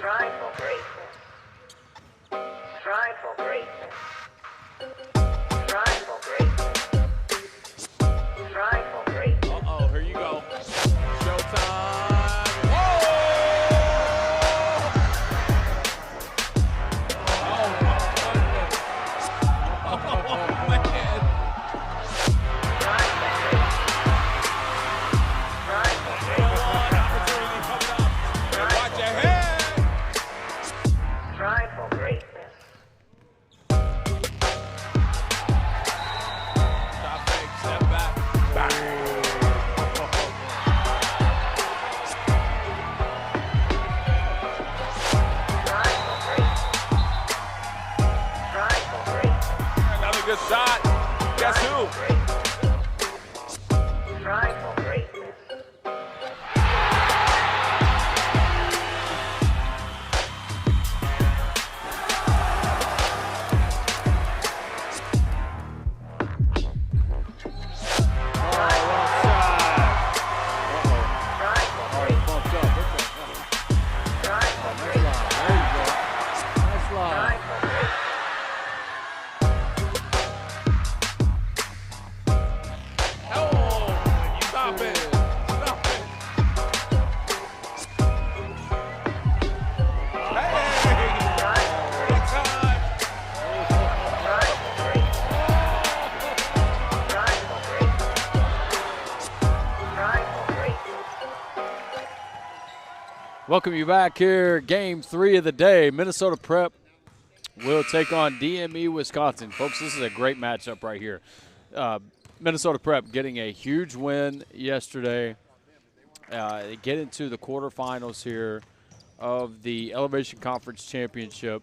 Strive for greatness. Strive for greatness. Strive for greatness. Strive for greatness. Uh-oh, here you go. Showtime. Good shot. Guess who? Strive for greatness. Welcome you back here. Game 3 of the day. Minnesota Prep will take on DME Wisconsin. Folks, this is a great matchup right here. Minnesota Prep getting a huge win yesterday. They get into the quarterfinals here of the Elevation Conference Championship.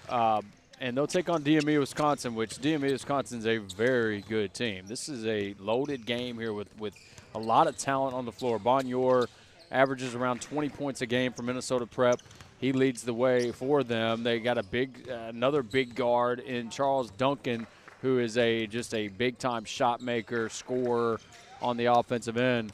And they'll take on DME Wisconsin, which DME Wisconsin is a very good team. This is a loaded game here with a lot of talent on the floor. Bonjour averages around 20 points a game for Minnesota Prep. He leads the way for them. They got another big guard in Charles Duncan, who is just a big-time shot maker, scorer on the offensive end.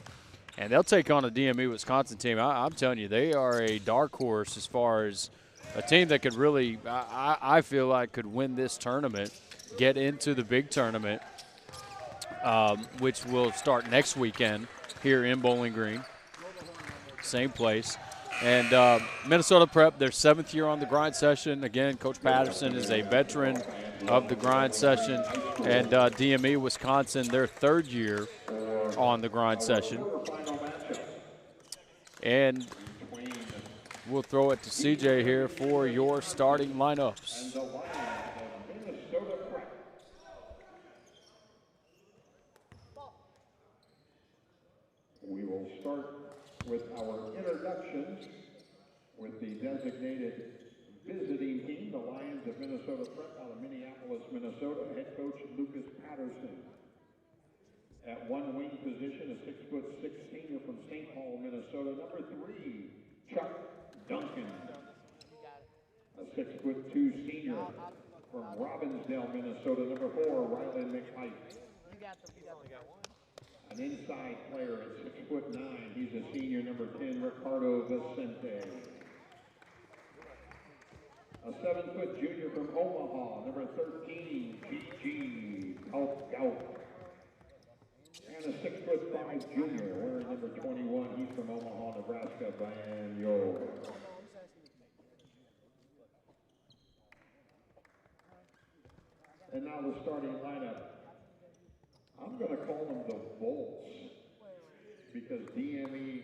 And they'll take on a DME Wisconsin team. I'm telling you, they are a dark horse as far as a team that could really, I feel like, could win this tournament, get into the big tournament, which will start next weekend here in Bowling Green. Same place. And Minnesota Prep, their 7th year on the grind session. Again, Coach Patterson is a veteran of the grind session. And DME Wisconsin, their 3rd year on the grind session. And we'll throw it to CJ here for your starting lineups. We will start with our introductions with the designated visiting team, the Lions of Minnesota Prep out of Minneapolis, Minnesota, head coach Lucas Patterson. At one wing position, a 6'6" senior from St. Paul, Minnesota, number 3, Chuck Duncan. A 6'2" senior from Robbinsdale, Minnesota, number 4, Rylan McHite. An inside player at 6'9", he's a senior, number 10, Ricardo Vicente. A 7-foot junior from Omaha, number 13, G.G. Gout. And a 6'5" junior, wearing number 21, he's from Omaha, Nebraska, Banyo. And now the starting lineup. I'm going to call them the Volts because DME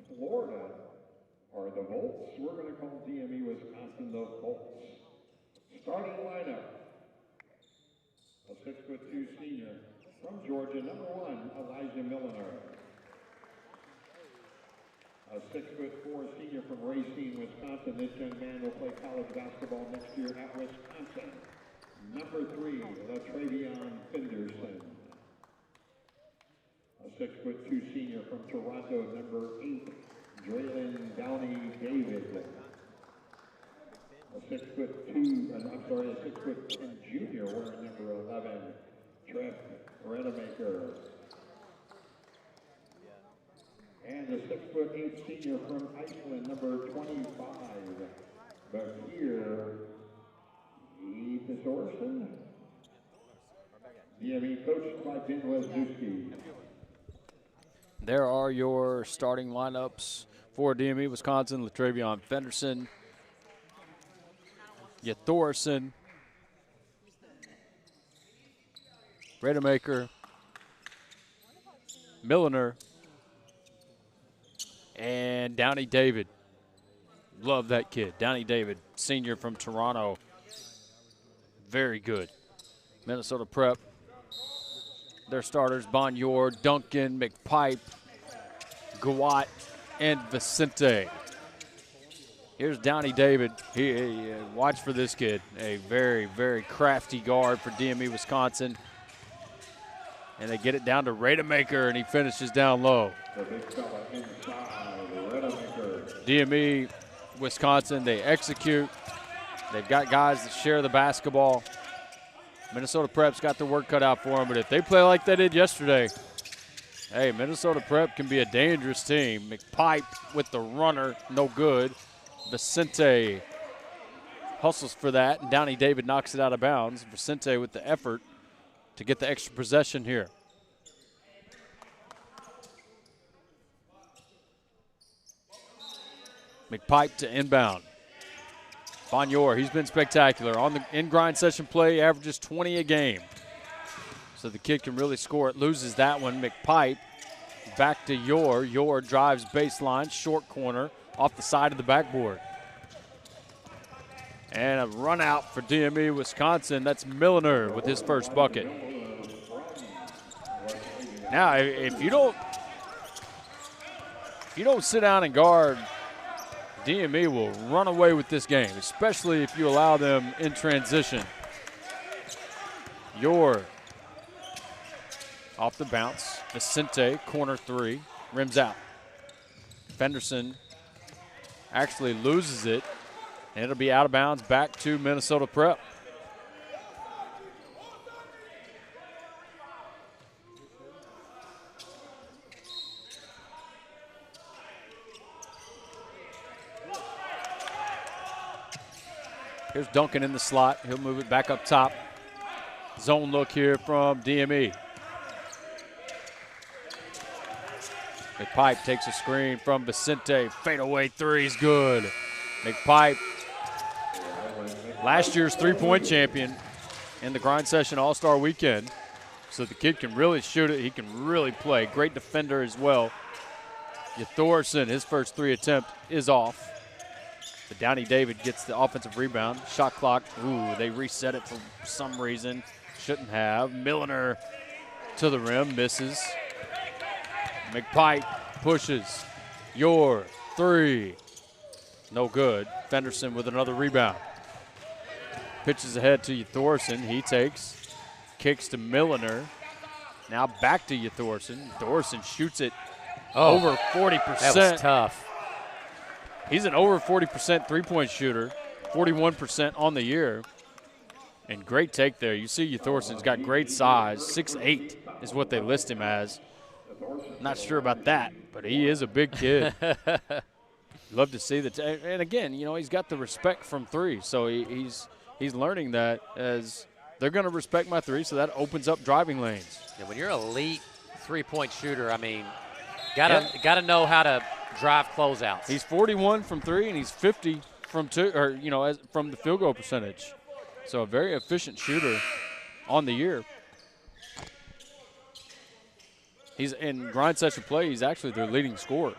Florida are the Volts. We're going to call DME Wisconsin the Volts. Starting lineup. A 6'2" senior from Georgia, number 1, Elijah Milliner. A 6'4" senior from Racine, Wisconsin. This young man will play college basketball next year at Wisconsin. Number 3, LaTravion Fenderson. A 6'2" senior from Toronto, number 8, Draylon Downey David. A 6'10" junior wearing number 11, Trev Redemaker. And a 6'8" senior from Iceland, number 25, coached by Ben Lesniewski. There are your starting lineups for DME Wisconsin. Latravion Fenderson, Thorson, Rademacher, Milliner, and Downey David. Love that kid. Downey David, senior from Toronto. Very good. Minnesota Prep. Their starters, Bonjour, Duncan, McPipe, Gawat, and Vicente. Here's Downey David. Watch for this kid. A very, very crafty guard for DME Wisconsin. And they get it down to Rademacher, and he finishes down low. The big fella inside, Rademacher. DME Wisconsin, they execute. They've got guys that share the basketball. Minnesota Prep's got their work cut out for them, but if they play like they did yesterday, hey, Minnesota Prep can be a dangerous team. McPipe with the runner, no good. Vicente hustles for that, and Downey David knocks it out of bounds. Vicente with the effort to get the extra possession here. McPipe to inbound. Bonjour, he's been spectacular. On the in-grind session play, averages 20 a game. So the kid can really score it. Loses that one. McPipe back to Yor. Yor drives baseline, short corner, off the side of the backboard. And a run out for DME Wisconsin. That's Milliner with his first bucket. Now, if you don't sit down and guard, DME will run away with this game, especially if you allow them in transition. Yor off the bounce. Vicente, corner three, rims out. Fenderson actually loses it, and it'll be out of bounds back to Minnesota Prep. Here's Duncan in the slot. He'll move it back up top. Zone look here from DME. McPipe takes a screen from Vicente. Fadeaway three's good. McPipe, last year's three-point champion in the grind session All-Star weekend. So the kid can really shoot it. He can really play. Great defender as well. Thorson, his first three attempt is off. But Downey David gets the offensive rebound. Shot clock. Ooh, they reset it for some reason. Shouldn't have. Milliner to the rim. Misses. McPipe pushes. Yor three. No good. Fenderson with another rebound. Pitches ahead to Thorson. He takes. Kicks to Milliner. Now back to Thorson. Thorson shoots it over 40%. That was tough. He's an over 40% three-point shooter, 41% on the year. And great take there. You see Thorson's got great size. 6'8" is what they list him as. Not sure about that, but he is a big kid. Love to see that. And again, you know, he's got the respect from three. So he's learning that as they're going to respect my three, so that opens up driving lanes. Yeah, when you're an elite three-point shooter, I mean, gotta know how to drive closeouts. He's 41 from three, and he's 50 from two, or from the field goal percentage. So a very efficient shooter on the year. He's in grind session play. He's actually their leading scorer.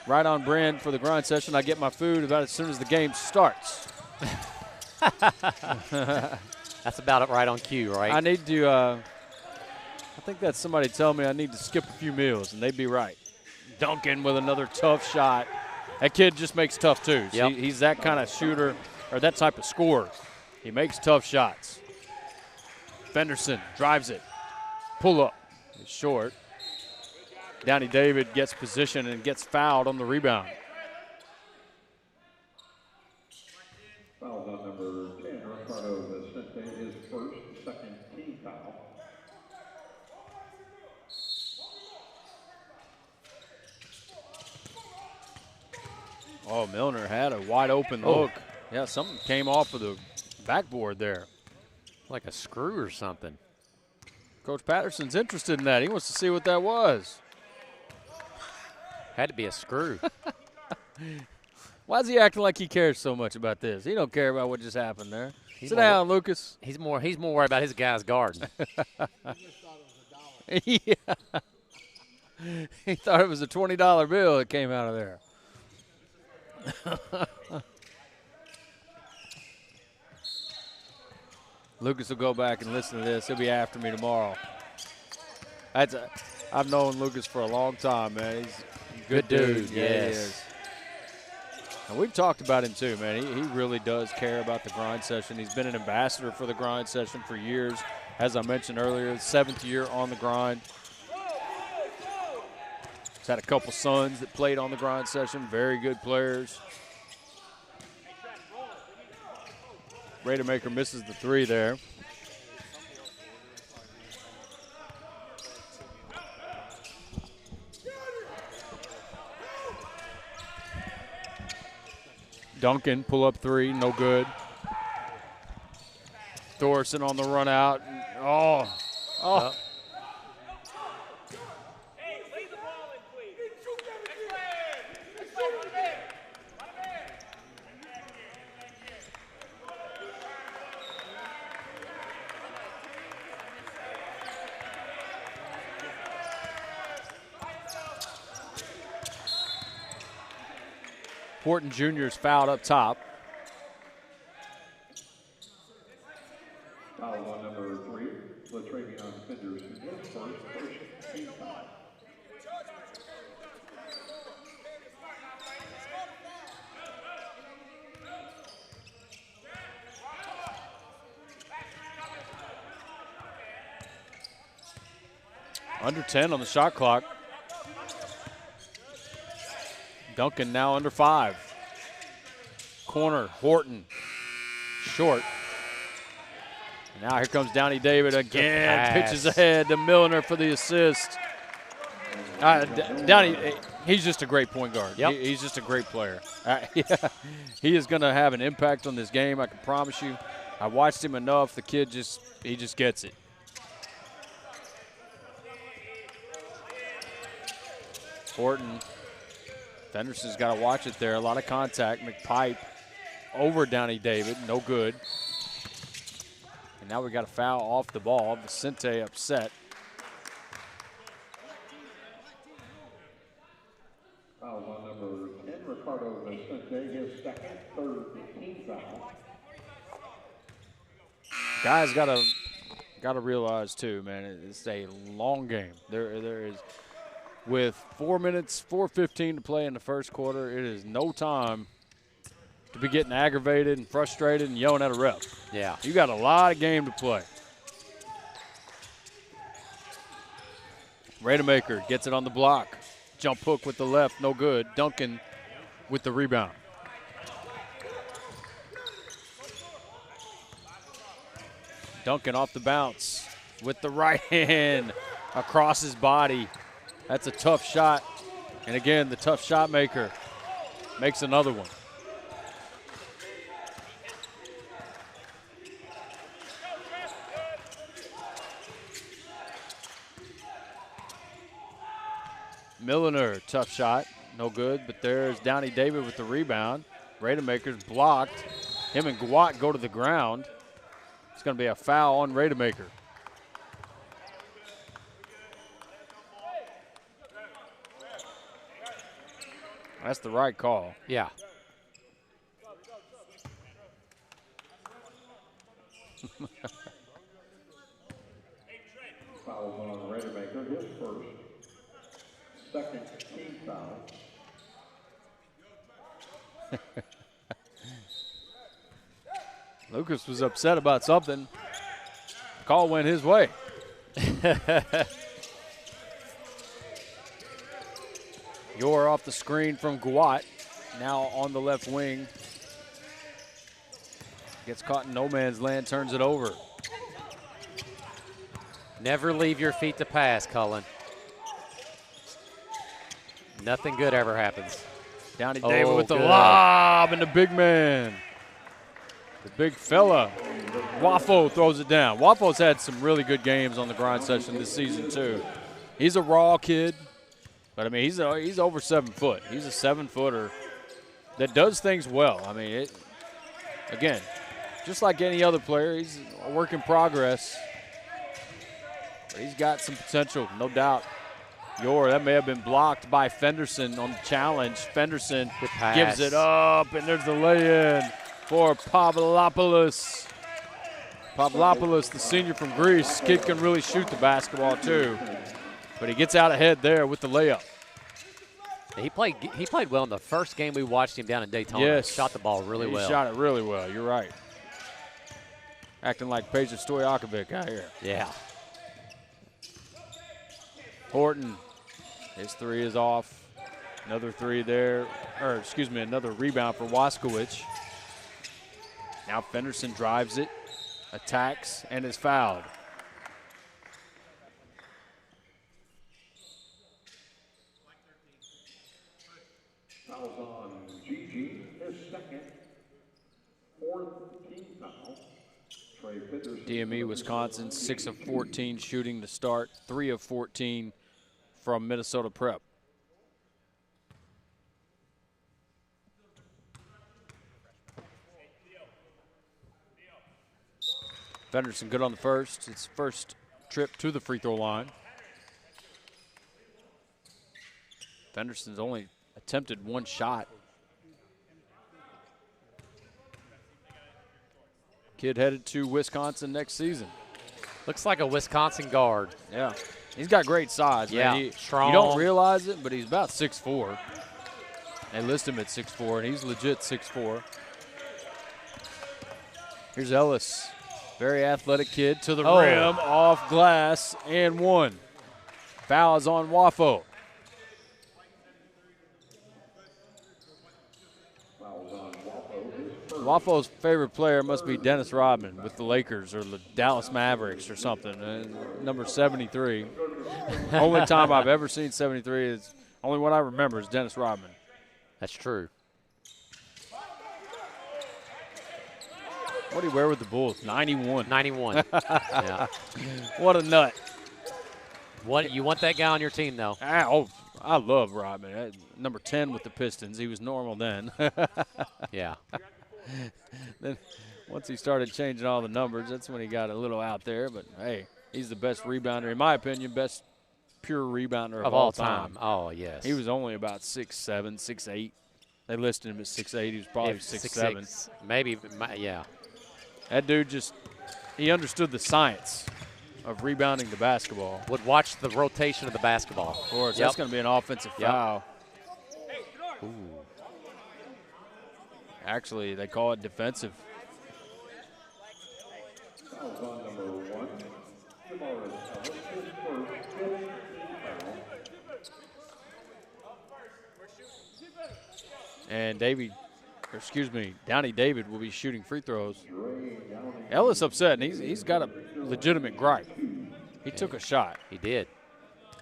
Right on brand for the grind session. I get my food about as soon as the game starts. That's about it, right on cue, right? I need to, I think that's somebody telling me I need to skip a few meals, and they'd be right. Duncan with another tough shot. That kid just makes tough twos. Yep. He's that kind of shooter, or that type of scorer. He makes tough shots. Fenderson drives it. Pull up. It's short. Downey David gets position and gets fouled on the rebound. Foul on number 10, Ricardo Vicente, his first, second team foul. Oh, Milner had a wide open look. Yeah, something came off of the backboard there. Like a screw or something. Coach Patterson's interested in that. He wants to see what that was. Had to be a screw. Why is he acting like he cares so much about this? He don't care about what just happened there. He's Sit more- down, Lucas. He's more worried about his guy's garden. Yeah. He thought it was a $20 bill that came out of there. Lucas will go back and listen to this. He'll be after me tomorrow. I've known Lucas for a long time, man. He's a good dude. Yeah, yes. he is. And we've talked about him too, man. He really does care about the grind session. He's been an ambassador for the grind session for years. As I mentioned earlier, 7th year on the grind. He's had a couple sons that played on the grind session, very good players. Rademacher misses the 3 there. Duncan, pull up 3, no good. Thorson on the run out. Oh. Horton Jr.'s fouled up top. Foul on number 3, Latravion Finders, his first team foul. Under 10 on the shot clock. Duncan now under 5. Corner, Horton, short. And now here comes Downey David again. Pitches ahead to Milner for the assist. Downey, he's just a great point guard. Yep. He's just a great player. Yeah, he is going to have an impact on this game, I can promise you. I watched him enough. The kid he just gets it. Horton. Fenderson's got to watch it there. A lot of contact. McPipe over Downey David. No good. And now we got a foul off the ball. Vicente upset. Foul on number 10, Ricardo Vicente, his second, third team foul. Guys got to realize too, man, it's a long game. There is. With 4:15 to play in the first quarter, it is no time to be getting aggravated and frustrated and yelling at a ref. Yeah. You got a lot of game to play. Rademacher gets it on the block. Jump hook with the left, no good. Duncan with the rebound. Duncan off the bounce with the right hand across his body. That's a tough shot. And again, the tough shot maker makes another one. Milner, tough shot, no good, but there's Downey David with the rebound. Rademacher's blocked. Him and Gwat go to the ground. It's going to be a foul on Rademacher. That's the right call. Yeah. Foul on Rademacher, his first, second team foul. Lucas was upset about something. Call went his way. You're off the screen from Gwat. Now on the left wing. Gets caught in no man's land, turns it over. Never leave your feet to pass, Cullen. Nothing good ever happens. Downey Oh, David with the good. lob and the big man. The big fella. Waffo throws it down. Wafo's had some really good games on the grind session this season too. He's a raw kid, but I mean he's over 7 foot. He's a 7-footer that does things well. I mean, again, just like any other player, he's a work in progress. But he's got some potential, no doubt. That may have been blocked by Fenderson on the challenge. Fenderson Good pass. gives it up, and there's the lay-in for Pavlopoulos. Pavlopoulos, the senior from Greece. Kid can really shoot the basketball too. But he gets out ahead there with the layup. He played well in the first game we watched him down in Daytona. Yes. Shot the ball really well. He shot it really well. You're right. Acting like Peja Stojakovic out here. Yeah. Horton, his three is off. Another three there, another rebound for Waskowicz. Now Fenderson drives it, attacks, and is fouled. Fouls on Gigi, his second, fourth team foul. Trey Fenderson. DME Wisconsin, 6 of 14 shooting to start, 3 of 14 from Minnesota Prep. Fenderson good on the first. It's first trip to the free throw line. Fenderson's only attempted 1 shot. Kid headed to Wisconsin next season. Looks like a Wisconsin guard. Yeah. He's got great size. Yeah, Man. strong. You don't realize it, but he's about 6'4". They list him at 6'4", and he's legit 6'4". Here's Ellis. Very athletic kid to the rim, off glass, and 1. Foul is on Wafo. Wafo's favorite player must be Dennis Rodman with the Lakers or the Dallas Mavericks or something. Number 73. Only time I've ever seen 73 is only one I remember is Dennis Rodman. That's true. What do you wear with the Bulls? 91. 91. Yeah. What a nut. You want that guy on your team, though. I love Rodman. Number 10 with the Pistons. He was normal then. Yeah. Then once he started changing all the numbers, that's when he got a little out there. But, hey, he's the best rebounder, in my opinion, best pure rebounder of all time. Oh, yes. He was only about 6'7", 6'8". They listed him at 6'8". He was probably 6'7". Maybe, yeah. That dude he understood the science of rebounding the basketball. Would watch the rotation of the basketball. Of course, that's going to be an offensive foul. Ooh. Actually, they call it defensive. Fouls on number 1. Jamaris Ellis, his first, fifth team foul. And Downey David will be shooting free throws. Ellis upset, and he's got a legitimate gripe. He took a shot. He did.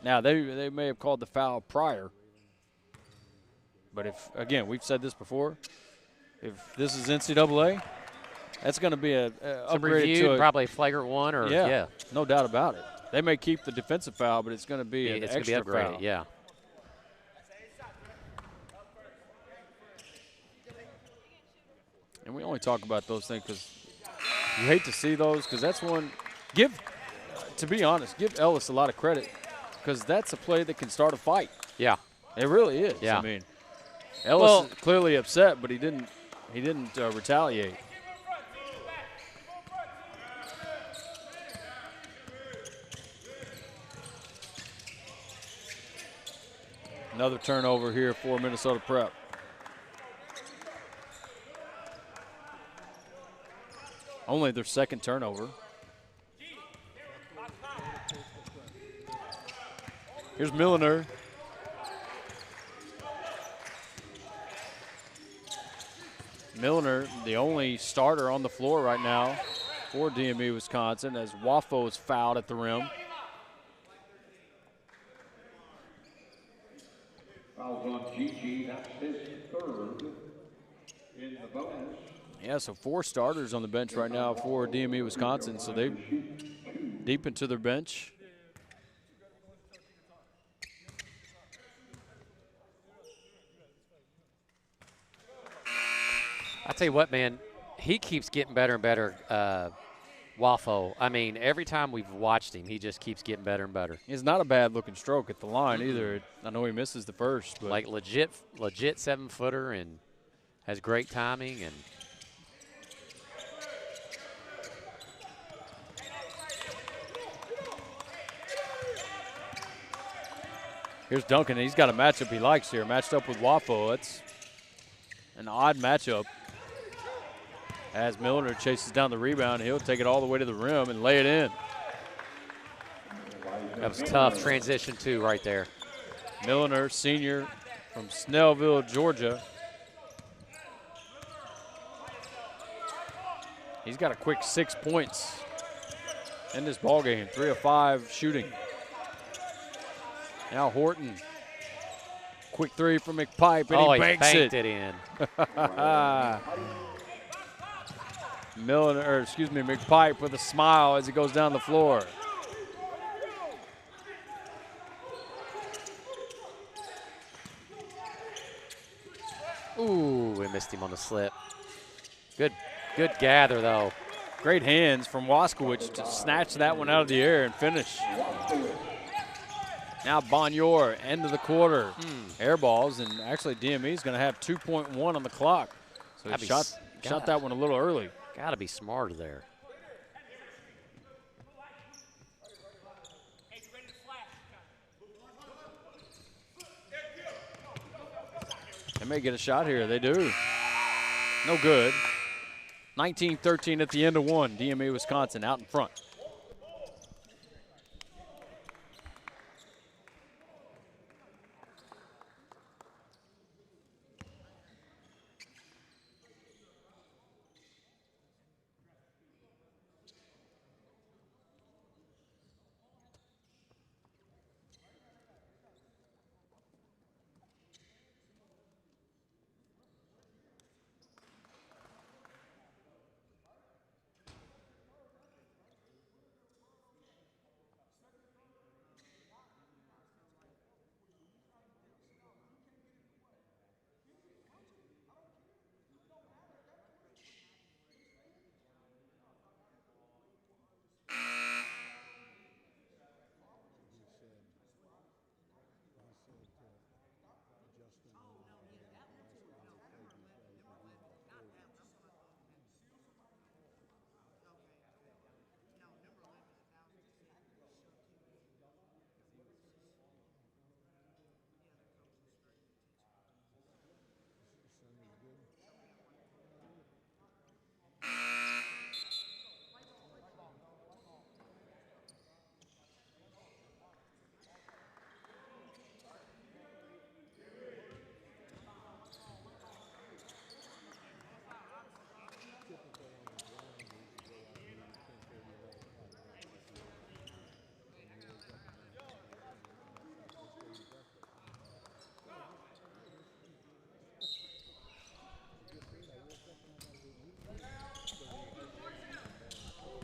Now, they may have called the foul prior. But again, we've said this before, if this is NCAA, that's going to be a Some upgraded reviewed, to probably a flagrant one, or yeah, no doubt about it. They may keep the defensive foul, but it's going to be an it's extra going to be upgraded. foul. Yeah. And we only talk about those things because you hate to see those, because that's one. To be honest, give Ellis a lot of credit, because that's a play that can start a fight. Yeah. It really is. Yeah. I mean, Ellis is clearly upset, but he didn't retaliate. Another turnover here for Minnesota Prep. Only their second turnover. Here's Milliner. Milliner, the only starter on the floor right now for DME Wisconsin, as Wafo is fouled at the rim. Fouls on Gigi, that's his third in the bonus. Yeah, so 4 starters on the bench right now for DME Wisconsin, so they deep into their bench. I tell you what, man, he keeps getting better and better. Wafo. I mean, every time we've watched him, he just keeps getting better and better. It's not a bad-looking stroke at the line either. I know he misses the first, but Like legit 7-footer and has great timing and. here's Duncan. He's got a matchup he likes here, matched up with Wafo. That's an odd matchup. As Milner chases down the rebound, he'll take it all the way to the rim and lay it in. That was tough transition too right there. Milner, senior from Snellville, Georgia. He's got a quick 6 points in this ball game. 3 of 5 shooting. Now Horton. Quick 3 from McPipe, and he banks banked it. it in. McPipe with a smile as he goes down the floor. Ooh, we missed him on the slip. Good gather though. Great hands from Waskowicz to snatch that one out of the air and finish. Now Bonjour, end of the quarter. Air balls, and actually DME is going to have 2.1 on the clock. So he shot that one a little early. Got to be smarter there. They may get a shot here. They do. No good. 19-13 at the end of one. DME Wisconsin out in front.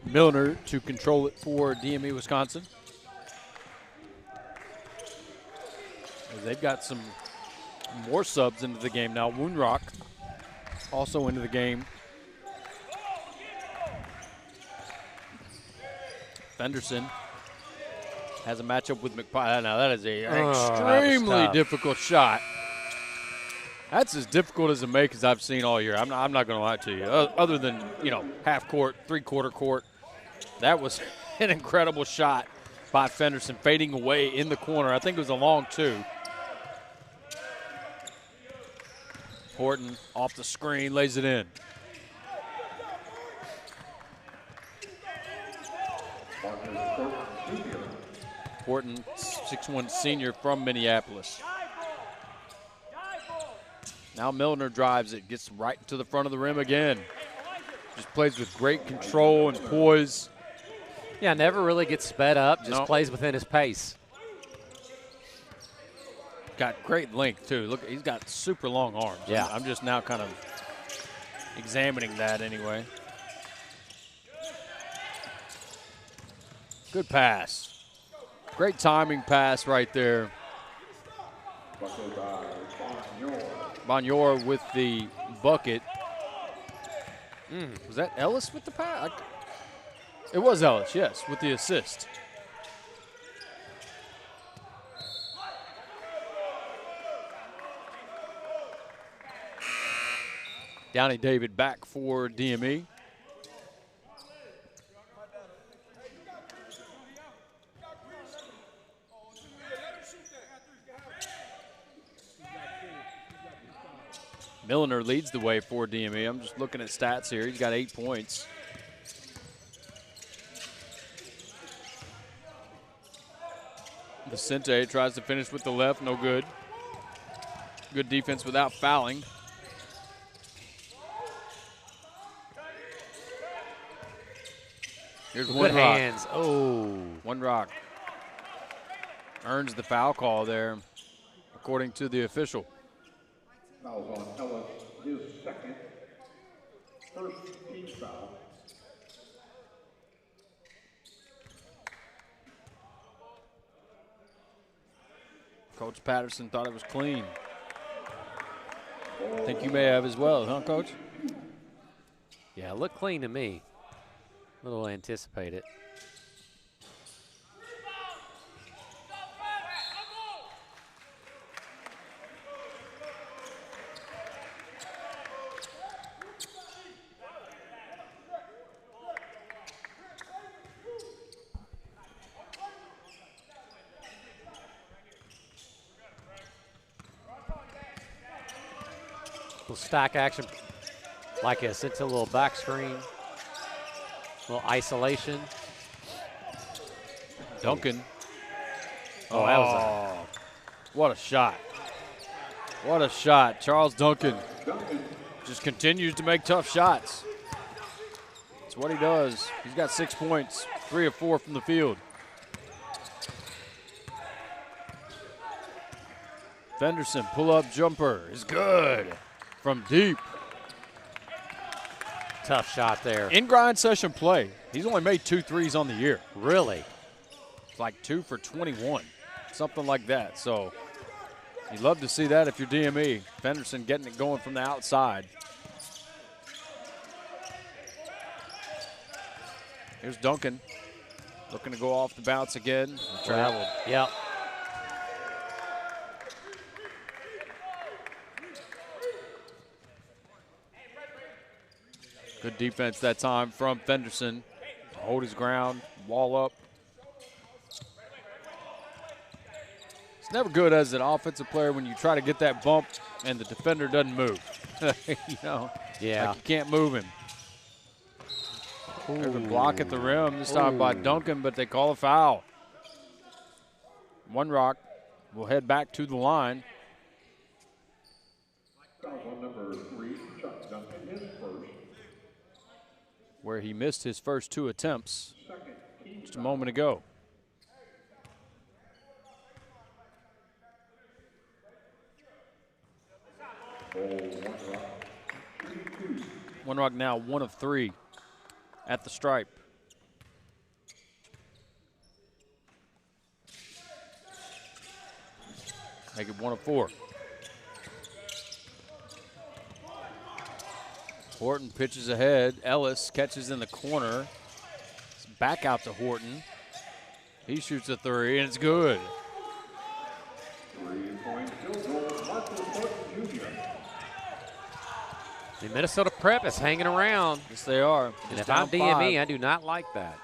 Milner to control it for DME Wisconsin. As they've got some more subs into the game now. Woonrock also into the game. Fenderson has a matchup with McPipe. Now that is an extremely difficult shot. That's as difficult as a make as I've seen all year. I'm not going to lie to you. Other than, half court, three-quarter court. That was an incredible shot by Fenderson, fading away in the corner. I think it was a long 2. Horton off the screen, lays it in. Horton, 6'1" senior from Minneapolis. Now Milner drives it, gets right to the front of the rim again. Just plays with great control and poise. Yeah, never really gets sped up, just plays within his pace. Got great length, too. Look, he's got super long arms. Yeah. I'm just now kind of examining that anyway. Good pass. Great timing pass right there. Bonjour with the bucket. Was that Ellis with the pass? It was Ellis, yes, with the assist. Downey David back for DME. Milliner leads the way for DME. I'm just looking at stats here. He's got 8 points. Vicente tries to finish with the left, no good. Good defense without fouling. Here's Good one rock. hands. Oh. One rock earns the foul call there, according to the official. Fouls on Ellis, his second. First team foul. Coach Patterson thought it was clean. I think you may have as well, huh, Coach? Yeah, it looked clean to me. A little anticipated. Little stack action like this. It's a little back screen. Little isolation. Duncan. Oh, that was What a shot. What a shot. Charles Duncan just continues to make tough shots. That's what he does. He's got 6 points, 3 of 4 from the field. Fenderson, pull-up jumper is good from deep. tough shot there. In grind session play, he's only made 2 threes on the year. Really? It's like 2 for 21, something like that. So you'd love to see that if you're DME. Fenderson getting it going from the outside. Here's Duncan looking to go off the bounce again. Traveled. Yep. Good defense that time from Fenderson. Hold his ground, wall up. It's never good as an offensive player when you try to get that bump and the defender doesn't move. You know, Yeah. like you can't move him. There's a block at the rim, this time by Duncan, but they call a foul. One Rock will head back to the line. Foul on number 3, Chuck Duncan, his first. Where he missed his first 2 attempts Second, team just a moment ago. One Rock now 1 of 3 at the stripe. Make it 1 of 4. Horton pitches ahead. Ellis catches in the corner. It's back out to Horton. He shoots a 3, and it's good. 3-point field goal, Marcus Horton Jr. The Minnesota Prep is hanging around. Yes, they are. And Just if I'm down DME, 5. I do not like that.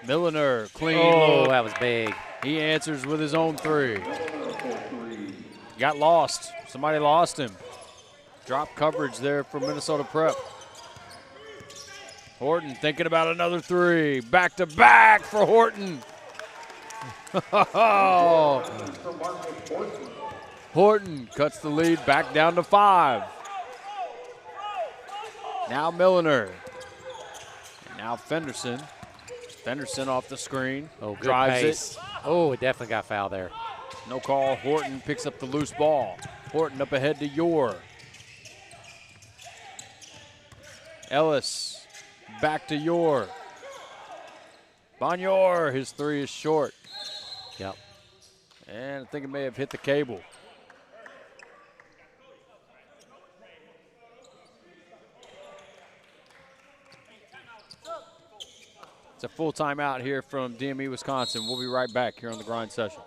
Milliner, clean Oh, look. that was big. He answers with his own 3. Got lost. Somebody lost him. Drop coverage there for Minnesota Prep. Horton thinking about another 3. Back to back for Horton. Horton cuts the lead back down to 5. Now Milliner. And now Fenderson. Fenderson off the screen. Oh, good drives pace. it. Oh, it definitely got fouled there. No call. Horton picks up the loose ball. Horton up ahead to Yor. Ellis back to Yor. Bonyor, his three is short. Yep. And I think it may have hit the cable. It's a full timeout here from DME Wisconsin. We'll be right back here on the grind session.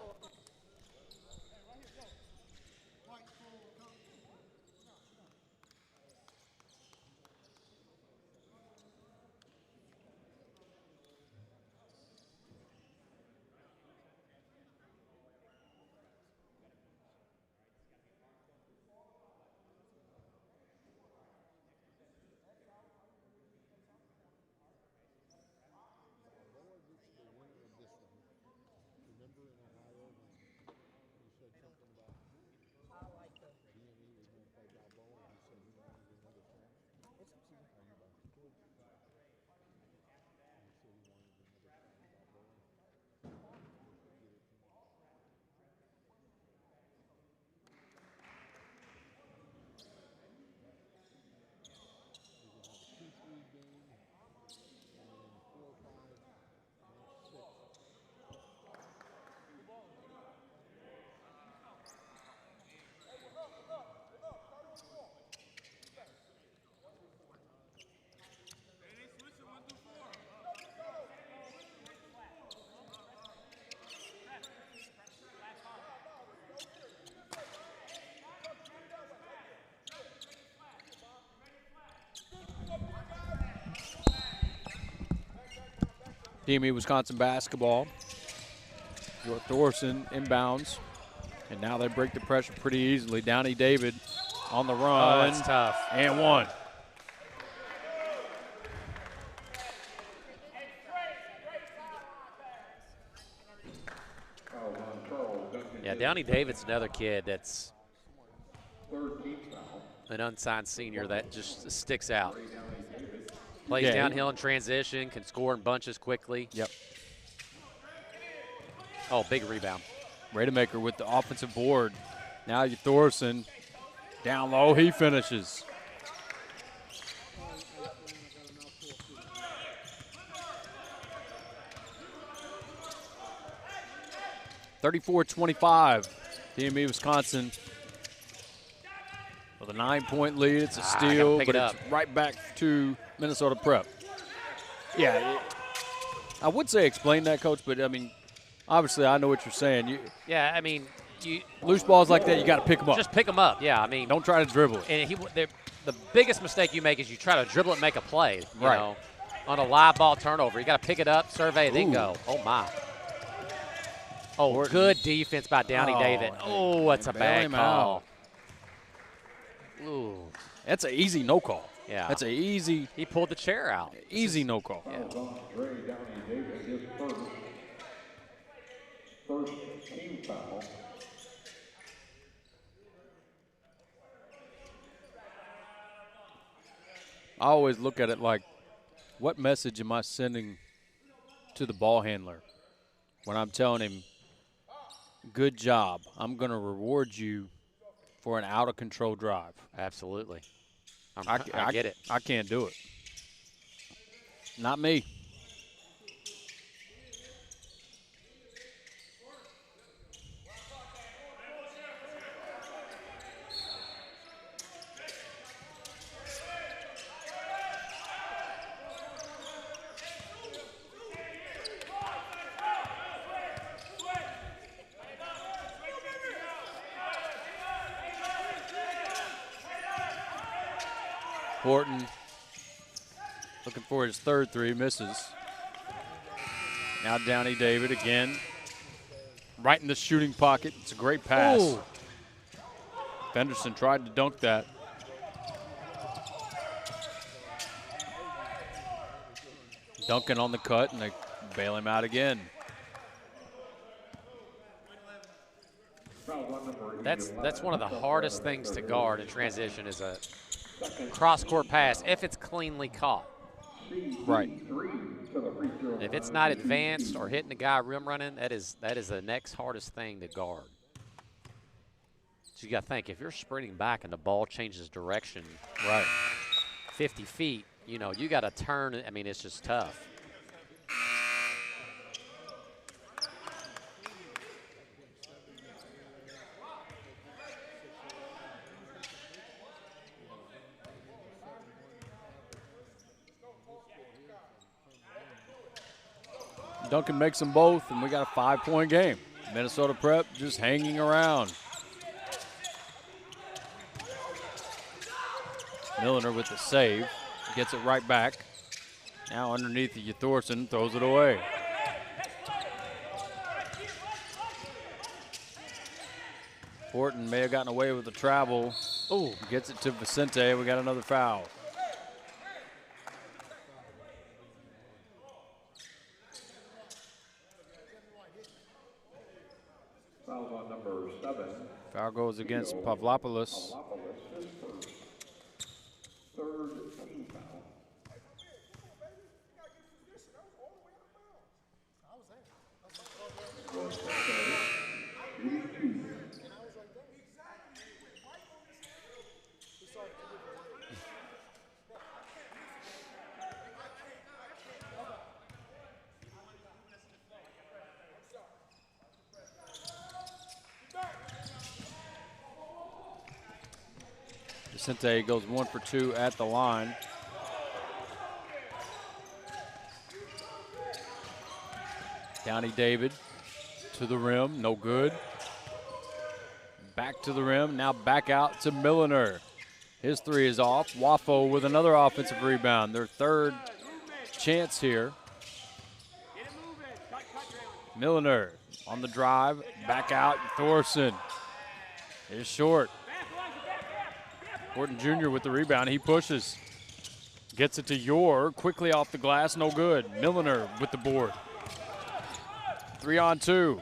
DME Wisconsin basketball. York Thorson inbounds. And now they break the pressure pretty easily. Downey David on the run. Oh, that's tough. And one. Yeah, Downey David's another kid that's an unsigned senior that just sticks out. Plays downhill in transition, can score in bunches quickly. Yep. Oh, big rebound. Rademacher with the offensive board. Now Thorson down low, he finishes. (34-25). DME Wisconsin with a 9-point lead. It's a steal, but it's right back to Minnesota Prep. Yeah, I would say explain that, Coach, but I mean, obviously I know what you're saying. Yeah, I mean, loose balls like that, you got to pick them up. Just pick them up. Yeah, I mean, don't try to dribble it. And the biggest mistake you make is you try to dribble it and make a play. You know, on a live ball turnover, you got to pick it up, survey, then go. Oh my. Oh, Horton. Good defense by Downey David. Oh, that's a bad call. Ooh. That's an easy no call. Yeah. That's an easy. He pulled the chair out. Easy no call. Yeah. Downey David, his first team foul. I always look at it like, what message am I sending to the ball handler when I'm telling him, good job, I'm going to reward you for an out-of-control drive? Absolutely. I get it. I can't do it. Not me. Horton looking for his third three, misses. Now Downey David again, right in the shooting pocket. It's a great pass. Ooh. Fenderson tried to dunk that. Duncan on the cut, and they bail him out again. That's one of the hardest things to guard in transition is a cross-court pass if it's cleanly caught. Right. to the free throw If it's line. not advanced or hitting the guy rim running, that is the next hardest thing to guard. So you got to think, if you're sprinting back and the ball changes direction, Right. 50 feet, you know, you got to turn. I mean, it's just tough. Duncan makes them both, and we got a 5-point game. Minnesota Prep just hanging around. Milliner with the save. Gets it right back. Now underneath the Thorson, throws it away. Horton may have gotten away with the travel. Ooh. Gets it to Vicente. We got another foul. Foul on number 7. Foul goes against Pavlopoulos. Pavlopoulos, his first. Third team foul. Vicente goes 1 for 2 at the line. Downey David to the rim, no good. Back to the rim, now back out to Milliner. His three is off. Waffo with another offensive rebound. Their third chance here. Milliner on the drive, back out, Thorson is short. Horton Jr. with the rebound, he pushes. Gets it to Yor, quickly off the glass, no good. Milliner with the board. 3-on-2.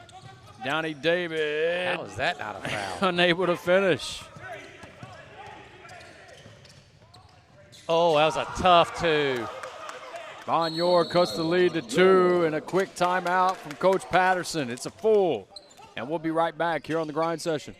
Downey David. How is that not a foul? Unable to finish. Oh, that was a tough 2. Von Yor cuts the lead to 2, and a quick timeout from Coach Patterson. It's a full, and we'll be right back here on the grind session.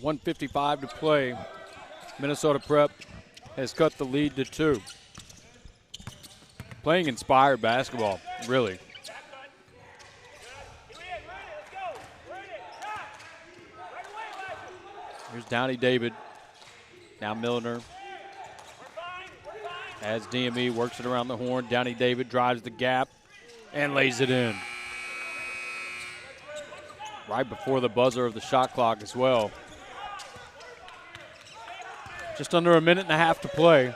.155 to play. Minnesota Prep has cut the lead to 2. Playing inspired basketball, really. Here's Downey David. Now Milliner. As DME works it around the horn, Downey David drives the gap and lays it in. Right before the buzzer of the shot clock as well. Just under a minute and a half to play.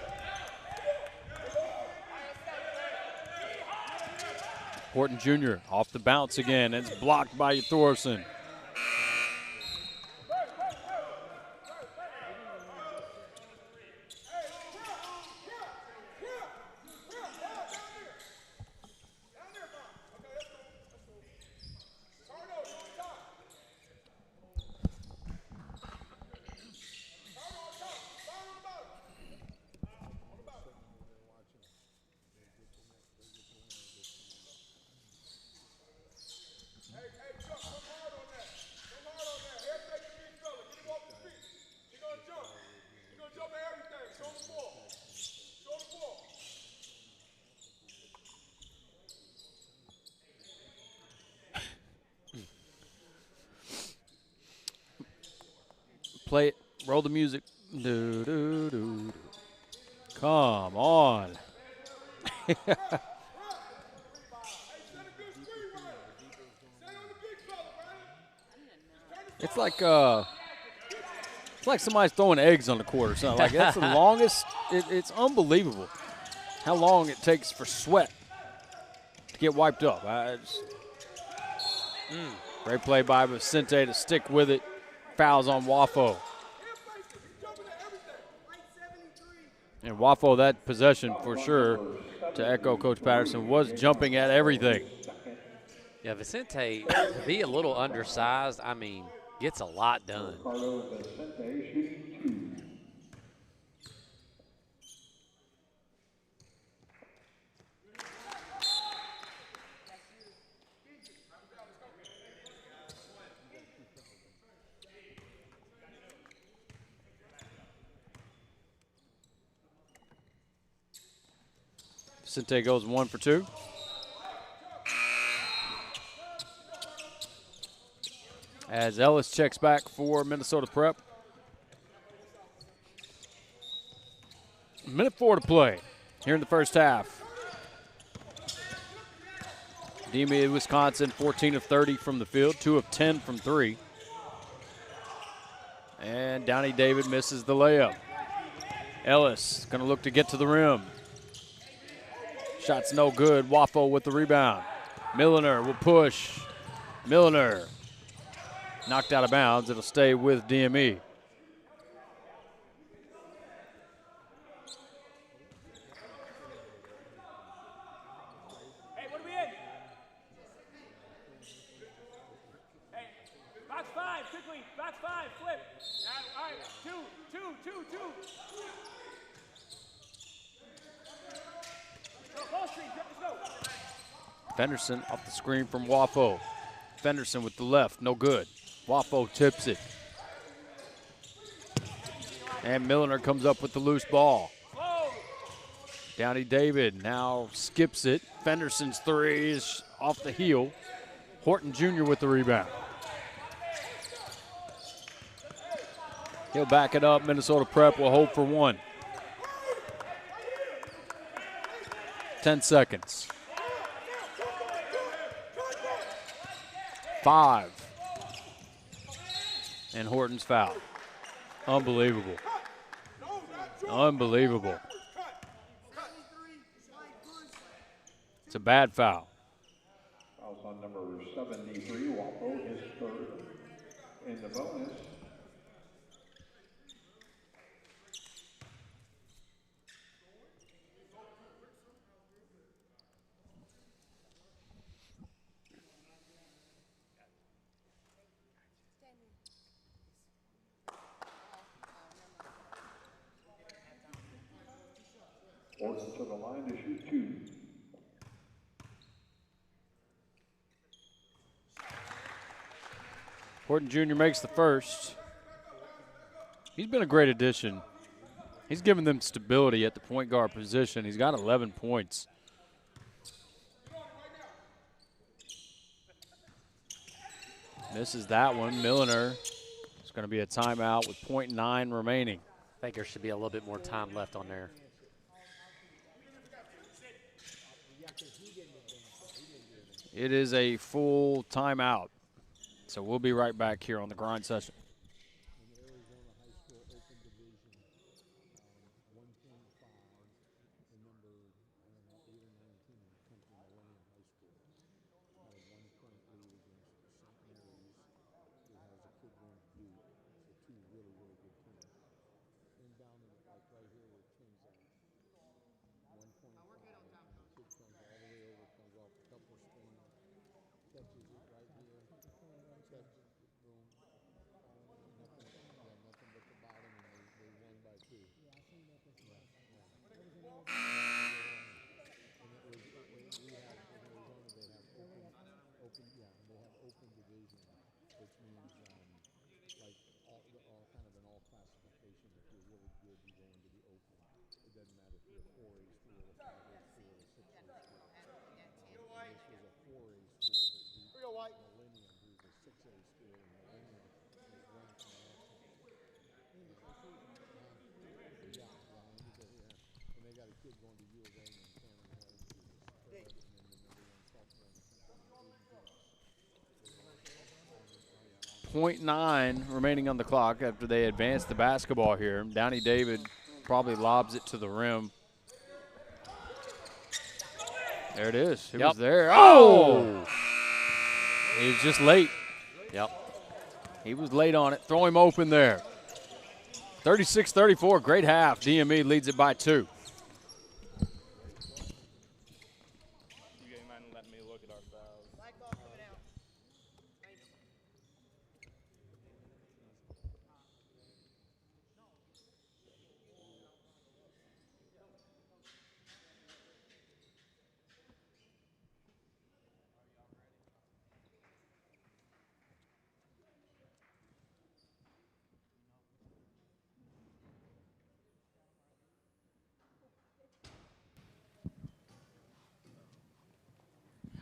Horton Jr. off the bounce again. It's blocked by Thorson. Play it. Roll the music. Do, do, do, do. Come on. It's like somebody's throwing eggs on the court or something. Like that's the longest. It's unbelievable how long it takes for sweat to get wiped up. Great play by Vicente to stick with it. Fouls on Wafo. And Wafo, that possession for sure, to echo Coach Patterson, was jumping at everything. Yeah, Vicente, to be a little undersized, I mean, gets a lot done. Ricardo Vicente shooting 2. Vicente goes 1 for 2. As Ellis checks back for Minnesota Prep. Minute 4 to play here in the first half. DME Wisconsin 14 of 30 from the field, 2 of 10 from 3. And Downey David misses the layup. Ellis going to look to get to the rim. Shot's no good. Wafo with the rebound. Milliner will push. Milliner knocked out of bounds. It'll stay with DME. Hey, what are we in? Hey, box 5, quickly. Box 5, flip. All right, 2. Go, ball street, let's go. Fenderson off the screen from Wafo. Fenderson with the left, no good. Wafo tips it. And Milliner comes up with the loose ball. Downey David now skips it. Fenderson's 3 is off the heel. Horton Jr. with the rebound. He'll back it up. Minnesota Prep will hold for 1. 10 seconds. 5. And Horton's foul. Unbelievable. Unbelievable. It's a bad foul. Fouls on number 73, Wafo, his 3rd. In the bonus. Horton to the line to shoot 2. Horton Jr. makes the first. He's been a great addition. He's given them stability at the point guard position. He's got 11 points. Misses that one. Milliner. It's going to be a timeout with .9 remaining. I think there should be a little bit more time left on there. It is a full timeout. So we'll be right back here on the grind session. .9 remaining on the clock after they advance the basketball here. Downey David probably lobs it to the rim. There it is. It was there. Oh! He was just late. Yep. He was late on it. Throw him open there. 36-34, great half. DME leads it by 2.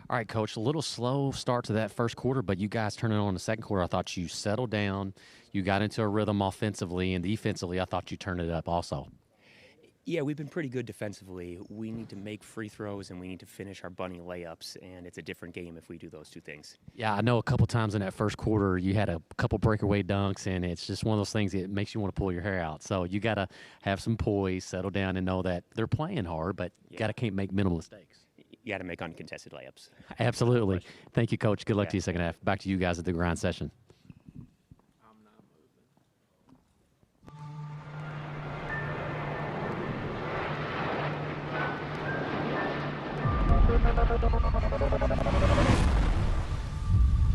All right, Coach, a little slow start to that first quarter, but you guys turning on the second quarter. I thought you settled down. You got into a rhythm offensively, and defensively, I thought you turned it up also. Yeah, we've been pretty good defensively. We need to make free throws, and we need to finish our bunny layups, and it's a different game if we do those two things. Yeah, I know a couple times in that first quarter you had a couple breakaway dunks, and it's just one of those things that makes you want to pull your hair out. So you got to have some poise, settle down, and know that they're playing hard, but you can't make minimal mistakes. You got to make uncontested layups. Absolutely. Thank you, Coach. Good luck to you second half. Back to you guys at the grind session.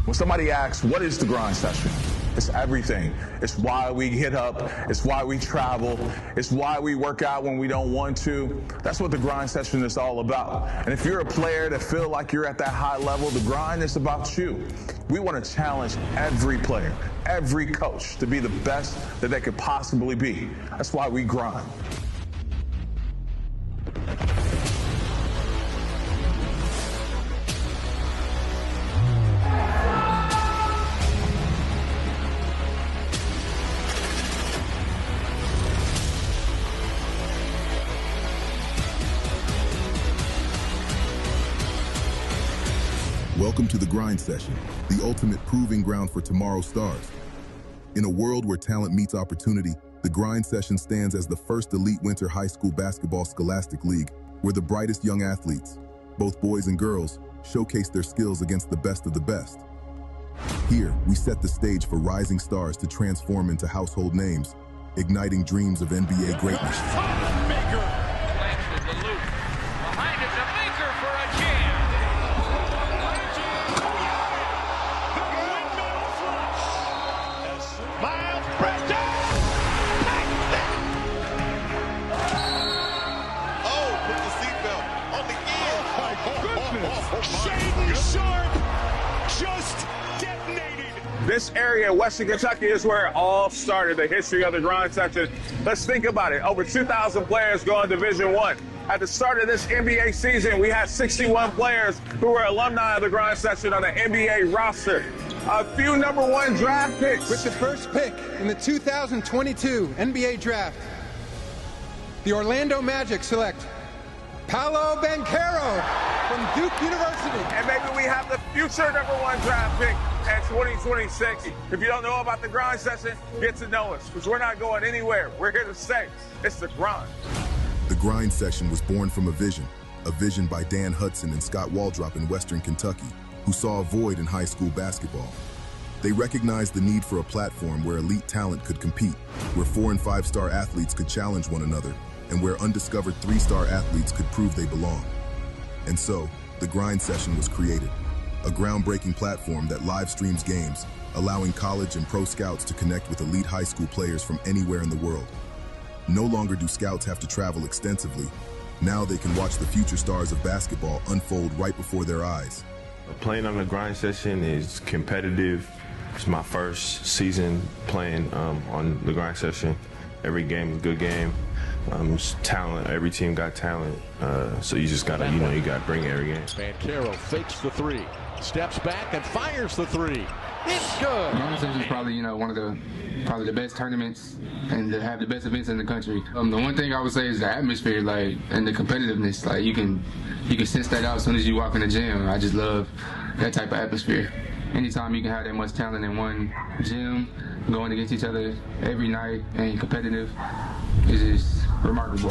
When somebody asks, what is the grind session? It's everything. It's why we get up. It's why we travel. It's why we work out when we don't want to. That's what the grind session is all about. And if you're a player that feel like you're at that high level, the grind is about you. We want to challenge every player, every coach to be the best that they could possibly be. That's why we grind. Welcome to the grind session, the ultimate proving ground for tomorrow's stars. In a world where talent meets opportunity, the grind session stands as the first elite winter high school basketball scholastic league, where the brightest young athletes, both boys and girls, showcase their skills against the best of the best. Here, we set the stage for rising stars to transform into household names, igniting dreams of NBA greatness. Baker lances the loop. Behind it to Baker for a jam. Miles Bridges! Oh, put the seatbelt on the end. Oh, my goodness. Shaden Sharp just detonated. This area in Western Kentucky is where it all started, the history of the grind section. Let's think about it. Over 2,000 players go in Division I. At the start of this NBA season, we had 61 players who were alumni of the grind section on the NBA roster. A few #1 draft picks. With the first pick in the 2022 NBA draft, the Orlando Magic select Paolo Banchero from Duke University. And maybe we have the future #1 draft pick at 2026. If you don't know about the grind session, get to know us, because we're not going anywhere. We're here to stay. It's the grind. The grind session was born from a vision by Dan Hudson and Scott Waldrop in Western Kentucky, who saw a void in high school basketball. They recognized the need for a platform where elite talent could compete, where 4- and 5-star athletes could challenge one another, and where undiscovered 3-star athletes could prove they belong. And so, the grind session was created, a groundbreaking platform that live streams games, allowing college and pro scouts to connect with elite high school players from anywhere in the world. No longer do scouts have to travel extensively. Now they can watch the future stars of basketball unfold right before their eyes. Playing on the grind session is competitive. It's my first season playing on the grind session. Every game is a good game. It's talent. Every team got talent. So you just gotta, you gotta bring it every game. Banchero fakes the three, steps back and fires the three. It's good. Grind Session is probably, one of the best tournaments and to have the best events in the country. The one thing I would say is the atmosphere, and the competitiveness. You can sense that out as soon as you walk in the gym. I just love that type of atmosphere. Anytime you can have that much talent in one gym, going against each other every night and competitive, is just remarkable.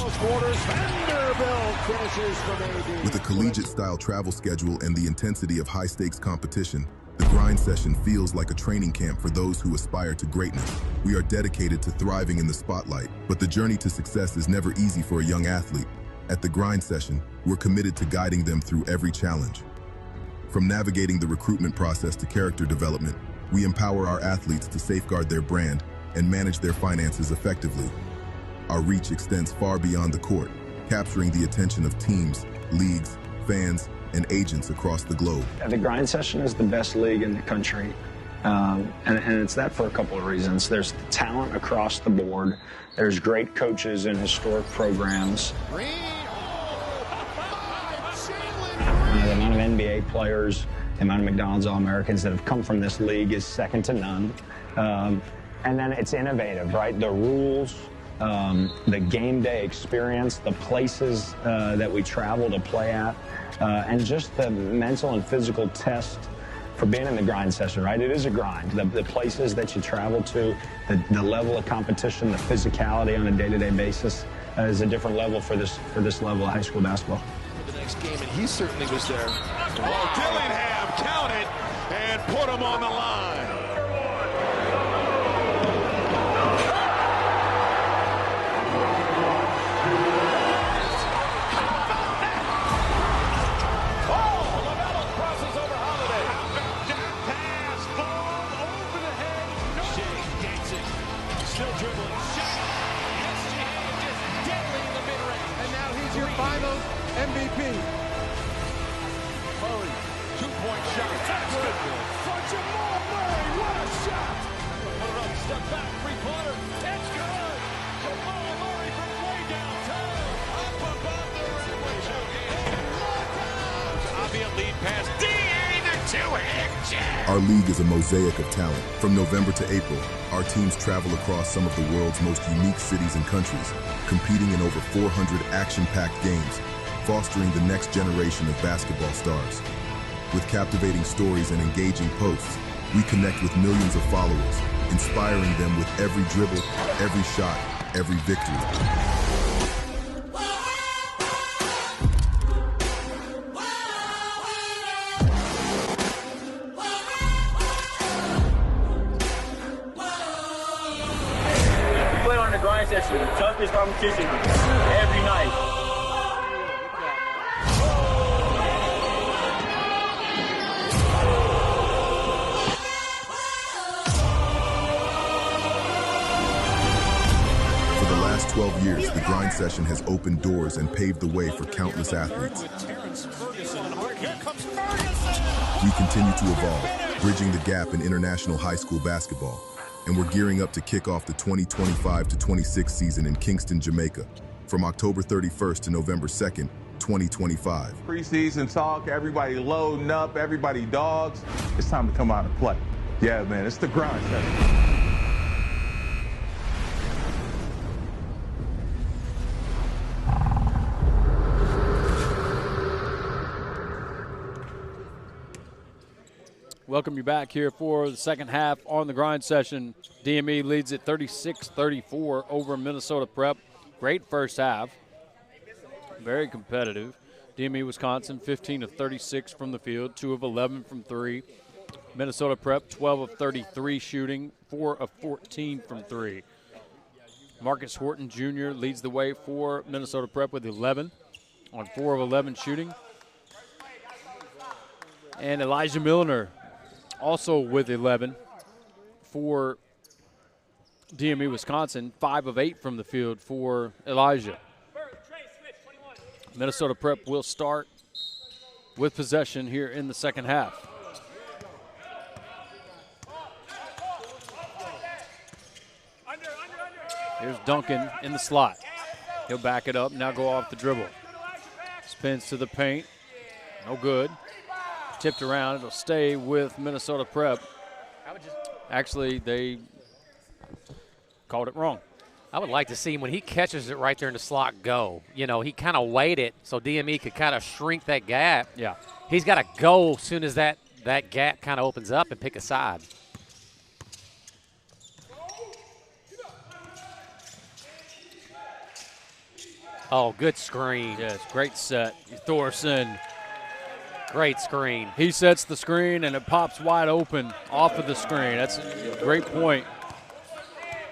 With a collegiate-style travel schedule and the intensity of high-stakes competition, the Grind Session feels like a training camp for those who aspire to greatness. We are dedicated to thriving in the spotlight, but the journey to success is never easy for a young athlete. At the Grind Session, we're committed to guiding them through every challenge. From navigating the recruitment process to character development, we empower our athletes to safeguard their brand and manage their finances effectively. Our reach extends far beyond the court, capturing the attention of teams, leagues, fans, and agents across the globe. The Grind Session is the best league in the country, and it's that for a couple of reasons. There's talent across the board. There's great coaches and historic programs. The amount of NBA players, the amount of McDonald's All-Americans that have come from this league is second to none. And then it's innovative, right? The rules, the game day experience, the places that we travel to play at, and just the mental and physical test for being in the Grind Session, right? It is a grind. The places that you travel to, the level of competition, the physicality on a day-to-day basis is a different level for this level of high school basketball. The next game, and he certainly was there. Oh, Dillingham counted and put him on the line. MVP. Murray, two-point shot. That's good. For Jamal Murray, what a shot. Put it up, step back, three-pointer. It's good. Jamal Murray from way downtown. Up above the rim with Joe. Avia lead pass. DA, the two-hand jab. Our league is a mosaic of talent. From November to April, our teams travel across some of the world's most unique cities and countries, competing in over 400 action-packed games, fostering the next generation of basketball stars. With captivating stories and engaging posts, we connect with millions of followers, inspiring them with every dribble, every shot, every victory. We play on the Grind Session, the toughest competition every night. For the last 12 years, the Grind Session has opened doors and paved the way for countless athletes. We continue to evolve, bridging the gap in international high school basketball, and we're gearing up to kick off the 2025-26 season in Kingston, Jamaica, from October 31st to November 2nd, 2025. Preseason talk, everybody loading up, everybody dogs. It's time to come out and play. Yeah, man, it's the Grind Session. Welcome you back here for the second half on the Grind Session. DME leads at 36-34 over Minnesota Prep. Great first half. Very competitive. DME Wisconsin 15 of 36 from the field, 2 of 11 from 3. Minnesota Prep 12 of 33 shooting, 4 of 14 from 3. Marcus Horton Jr. leads the way for Minnesota Prep with 11 on 4 of 11 shooting. And Elijah Milner also with 11 for DME Wisconsin, 5 of 8 from the field for Elijah. Minnesota Prep will start with possession here in the second half. Here's Duncan in the slot. He'll back it up, now go off the dribble. Spins to the paint, no good. Tipped around, it'll stay with Minnesota Prep. Actually, they called it wrong. I would like to see him when he catches it right there in the slot go. You know, he kind of waited so DME could kind of shrink that gap. Yeah. He's got to go as soon as that gap kind of opens up and pick a side. Oh, good screen. Yes, great set. Thorson. Great screen. He sets the screen, and it pops wide open off of the screen. That's a great point.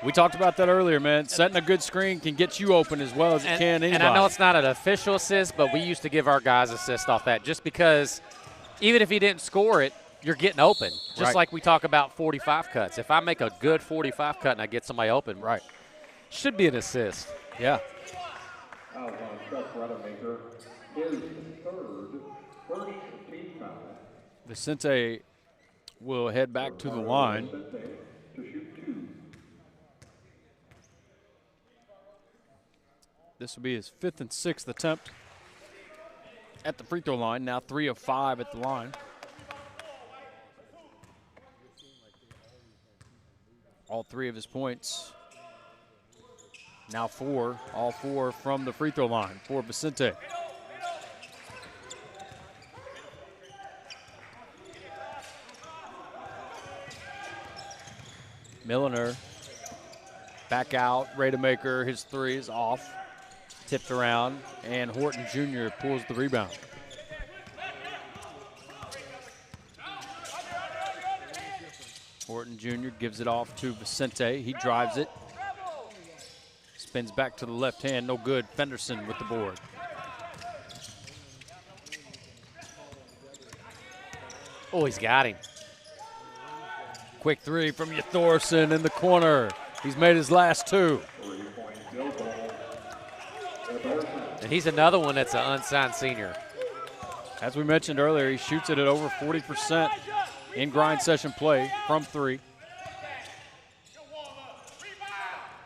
We talked about that earlier, man. Setting a good screen can get you open as well as it can anybody. And I know it's not an official assist, but we used to give our guys assists off that just because even if he didn't score it, you're getting open. Just Right. like we talk about 45 cuts. If I make a good 45 cut and I get somebody open, right, should be an assist. Yeah. Fouls on Chuck Redemaker. His third first team foul. Vicente will head back to the line. Vicente to shoot 2. This will be his 5th and 6th attempt at the free throw line. Now 3 of 5 at the line. All 3 of his points. Now 4, all 4 from the free throw line for Vicente. Milliner back out. Rademacher, his 3 is off. Tipped around, and Horton Jr. pulls the rebound. Horton Jr. gives it off to Vicente. He drives it. Spins back to the left hand. No good. Fenderson with the board. Oh, he's got him. Quick 3 from Thorson in the corner. He's made his last 2. And he's another one that's an unsigned senior. As we mentioned earlier, he shoots it at over 40% in grind session play from 3.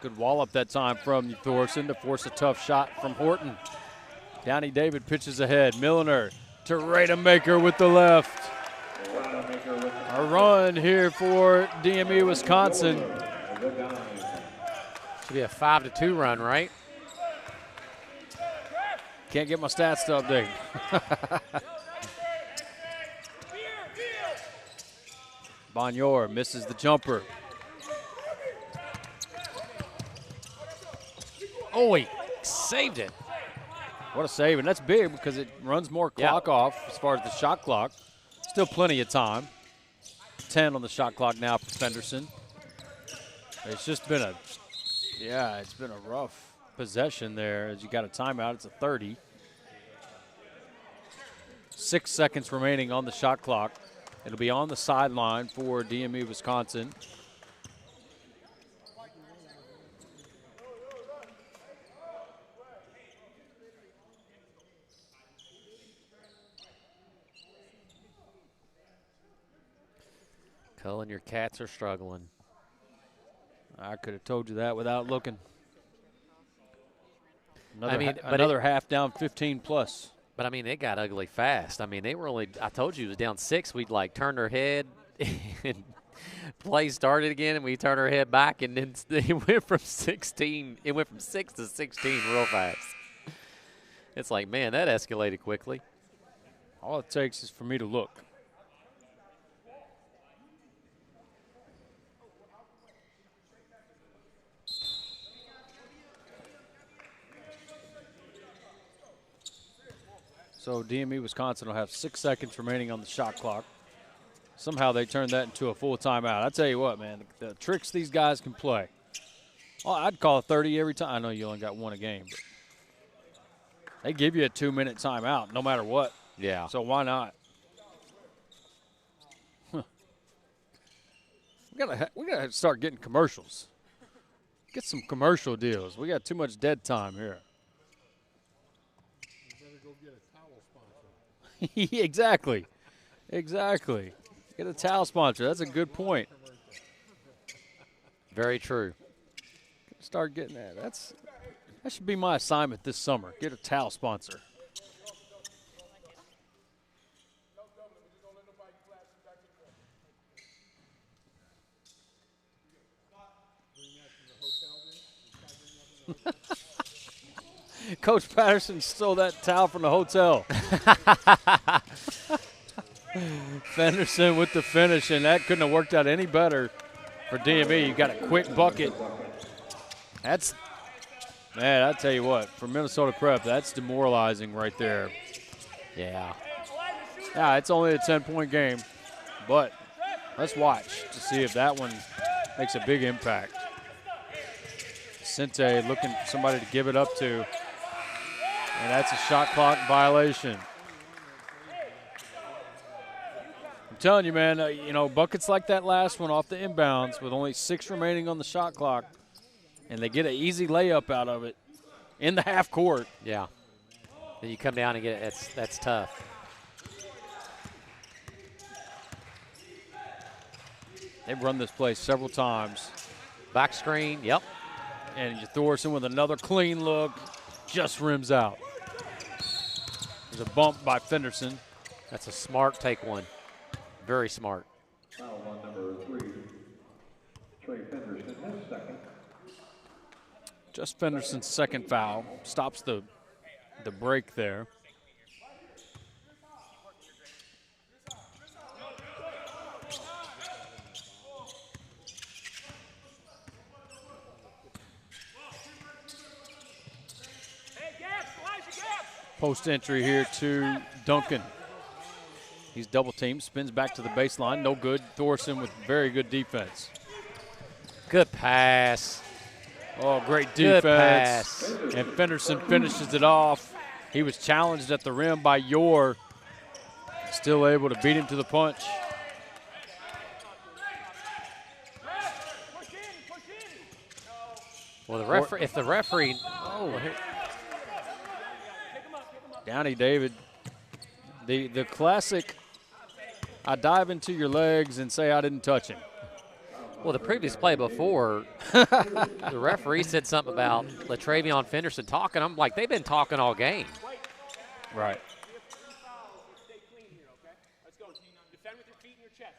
Good wall up that time from Thorson to force a tough shot from Horton. Downey David pitches ahead. Milliner to Rademacher with the left. A run here for DME Wisconsin. Should be a 5-2 run, right? Can't get my stats to update. Bonyor misses the jumper. Oh, he saved it. What a save, and that's big because it runs more clock off as far as the shot clock. Still plenty of time. 10 on the shot clock now for Fenderson. It's just been it's been a rough possession there as you got a timeout. It's a 30. 6 seconds remaining on the shot clock. It'll be on the sideline for DME Wisconsin. Cullen, your Cats are struggling. I could have told you that without looking. Another, I mean, another half down 15 plus. But, I mean, it got ugly fast. I mean, they were only – I told you it was down 6. We'd, like, turn their head and play started again, and we turned our head back, and then it went from 16 – it went from 6 to 16 real fast. It's like, man, that escalated quickly. All it takes is for me to look. So DME Wisconsin will have 6 seconds remaining on the shot clock. Somehow they turned that into a full timeout. I tell you what, man, the tricks these guys can play. Well, I'd call it 30 every time. I know you only got 1 a game, but they give you a 2-minute timeout no matter what. Yeah. So why not? We gotta start getting commercials. Get some commercial deals. We got too much dead time here. Exactly. Get a towel sponsor. That's a good point. Very true. Start getting that. That should be my assignment this summer. Get a towel sponsor. Coach Patterson stole that towel from the hotel. Fenderson with the finish, and that couldn't have worked out any better for DME. You got a quick bucket. That's, man, I tell you what, for Minnesota Prep, that's demoralizing right there. Yeah. Yeah, it's only a 10-point game, but let's watch to see if that one makes a big impact. Sente looking for somebody to give it up to, and that's a shot clock violation. I'm telling you, man, you know, buckets like that last one off the inbounds with only 6 remaining on the shot clock, and they get an easy layup out of it in the half court. Yeah. Then you come down and get it. That's tough. They've run this play several times. Back screen, yep. And Thorson with another clean look, just rims out. There's a bump by Fenderson. That's a smart take one. Very smart. Foul on number 3, Trey Fenderson, his second. Just Fenderson's second foul. Stops the break there. Post entry here to Duncan. He's double teamed, spins back to the baseline. No good. Thorson with very good defense. Good pass. Oh, great Good defense. pass. And Fenderson finishes it off. He was challenged at the rim by Yor. Still able to beat him to the punch. Well, the referee, if the referee, Downey David, the classic, I dive into your legs and say I didn't touch him. well, the previous play before, the referee said something about Latravion Fenderson talking. I'm like, they've been talking all game. Right. Defend with your feet and your chest.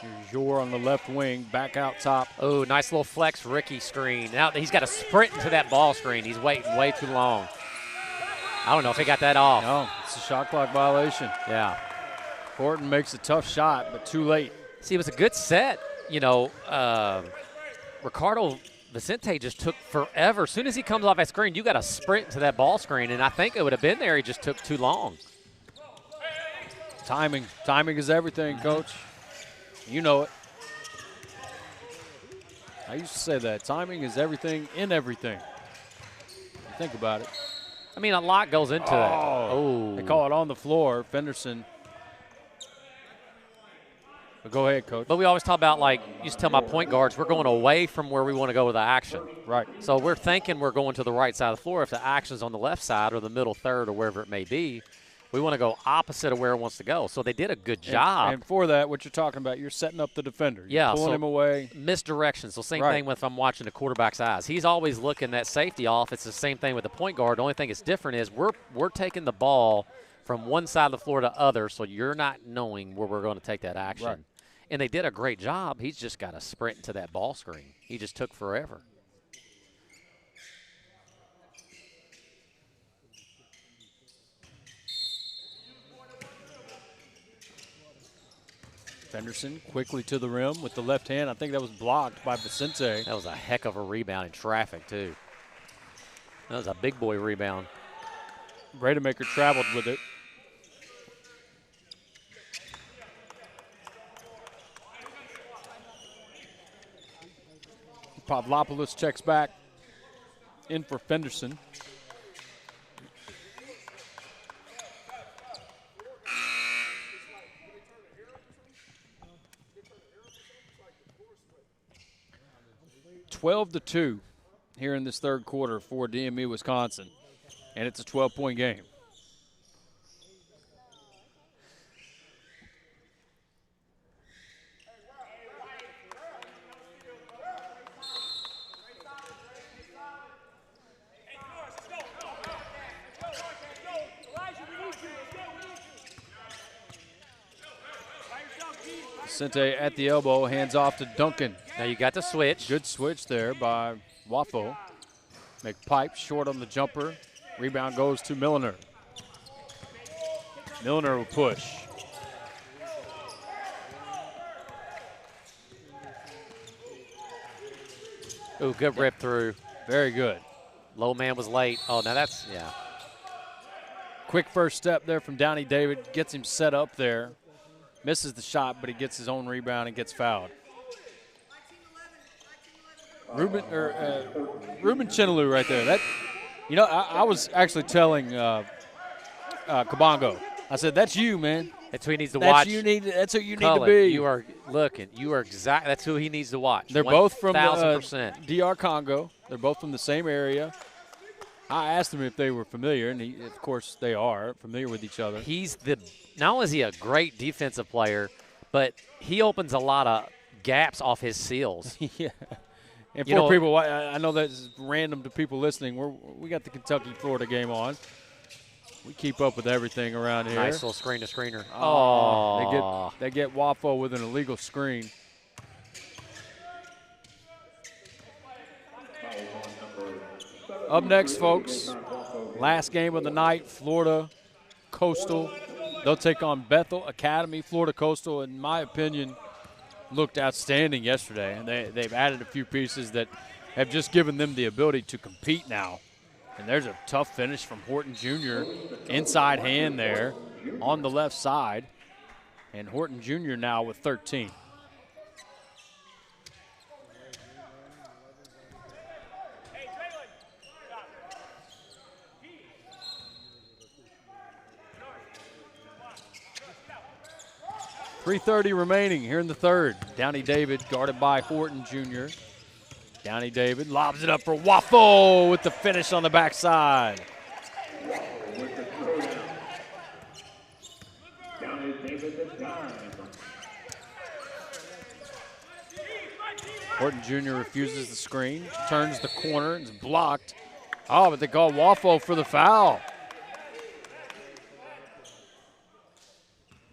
Here's Yor on the left wing, back out top. Oh, nice little flex Ricky screen. Now he's got to sprint into that ball screen. He's waiting way too long. I don't know if he got that off. No, it's a shot clock violation. Yeah. Horton makes a tough shot, but too late. See, it was a good set. You know, Ricardo Vicente just took forever. As soon as he comes off that screen, you got to sprint to that ball screen, and I think it would have been there. He just took too long. Timing. Timing is everything, Coach. You know it. I used to say that. Timing is everything in everything. Think about it. I mean, a lot goes into that. Oh. They call it on the floor. Fenderson. But go ahead, Coach. But we always talk about, like, you used to tell my point guards, we're going away from where we want to go with the action. Right. So we're thinking we're going to the right side of the floor. If the action's on the left side or the middle third or wherever it may be, we want to go opposite of where it wants to go. So they did a good job. And for that, what you're talking about, you're setting up the defender. You're pulling him away. Misdirection. So same thing with if I'm watching the quarterback's eyes. He's always looking that safety off. It's the same thing with the point guard. The only thing that's different is we're taking the ball from one side of the floor to the other, so you're not knowing where we're going to take that action. Right. And they did a great job. He's just got to sprint into that ball screen. He just took forever. Fenderson quickly to the rim with the left hand. I think that was blocked by Vicente. That was a heck of a rebound in traffic, too. That was a big boy rebound. Rademacher traveled with it. Pavlopoulos checks back in for Fenderson. (12-2) here in this third quarter for DME Wisconsin. And it's a 12-point game. Sente at the elbow, hands off to Duncan. Now you got the switch. Good switch there by Wafo. McPipe short on the jumper. Rebound goes to Milliner. Milliner will push. Ooh, good rip through. Very good. Low man was late. Oh, now that's, yeah. Quick first step there from Downey David. Gets him set up there. Misses the shot, but he gets his own rebound and gets fouled. Ruben Chinaloo right there. That, you know, I was actually telling Kabongo. I said, "That's you, man. That's who he needs to watch. That's who you need Cullen, to be. You are looking. You are exact. That's who he needs to watch. They're both from 1,000%. DR Congo. They're both from the same area. I asked him if they were familiar, and of course they are familiar with each other. Not only is he a great defensive player, but he opens a lot of gaps off his seals. Yeah. And for people, I know that's random to people listening. We got the Kentucky-Florida game on. We keep up with everything around here. Nice little screen to screener. Oh, they get Wafo with an illegal screen. Up next, folks, last game of the night, Florida Coastal. They'll take on Bethel Academy. Florida Coastal, in my opinion, looked outstanding yesterday. And they've added a few pieces that have just given them the ability to compete now. And there's a tough finish from Horton Jr. Inside hand there on the left side. And Horton Jr. now with 13. .330 remaining here in the third. Downey David guarded by Horton Jr. Downey David lobs it up for Wafo with the finish on the backside. Horton Jr. refuses the screen, turns the corner, and is blocked. Oh, but they call Wafo for the foul.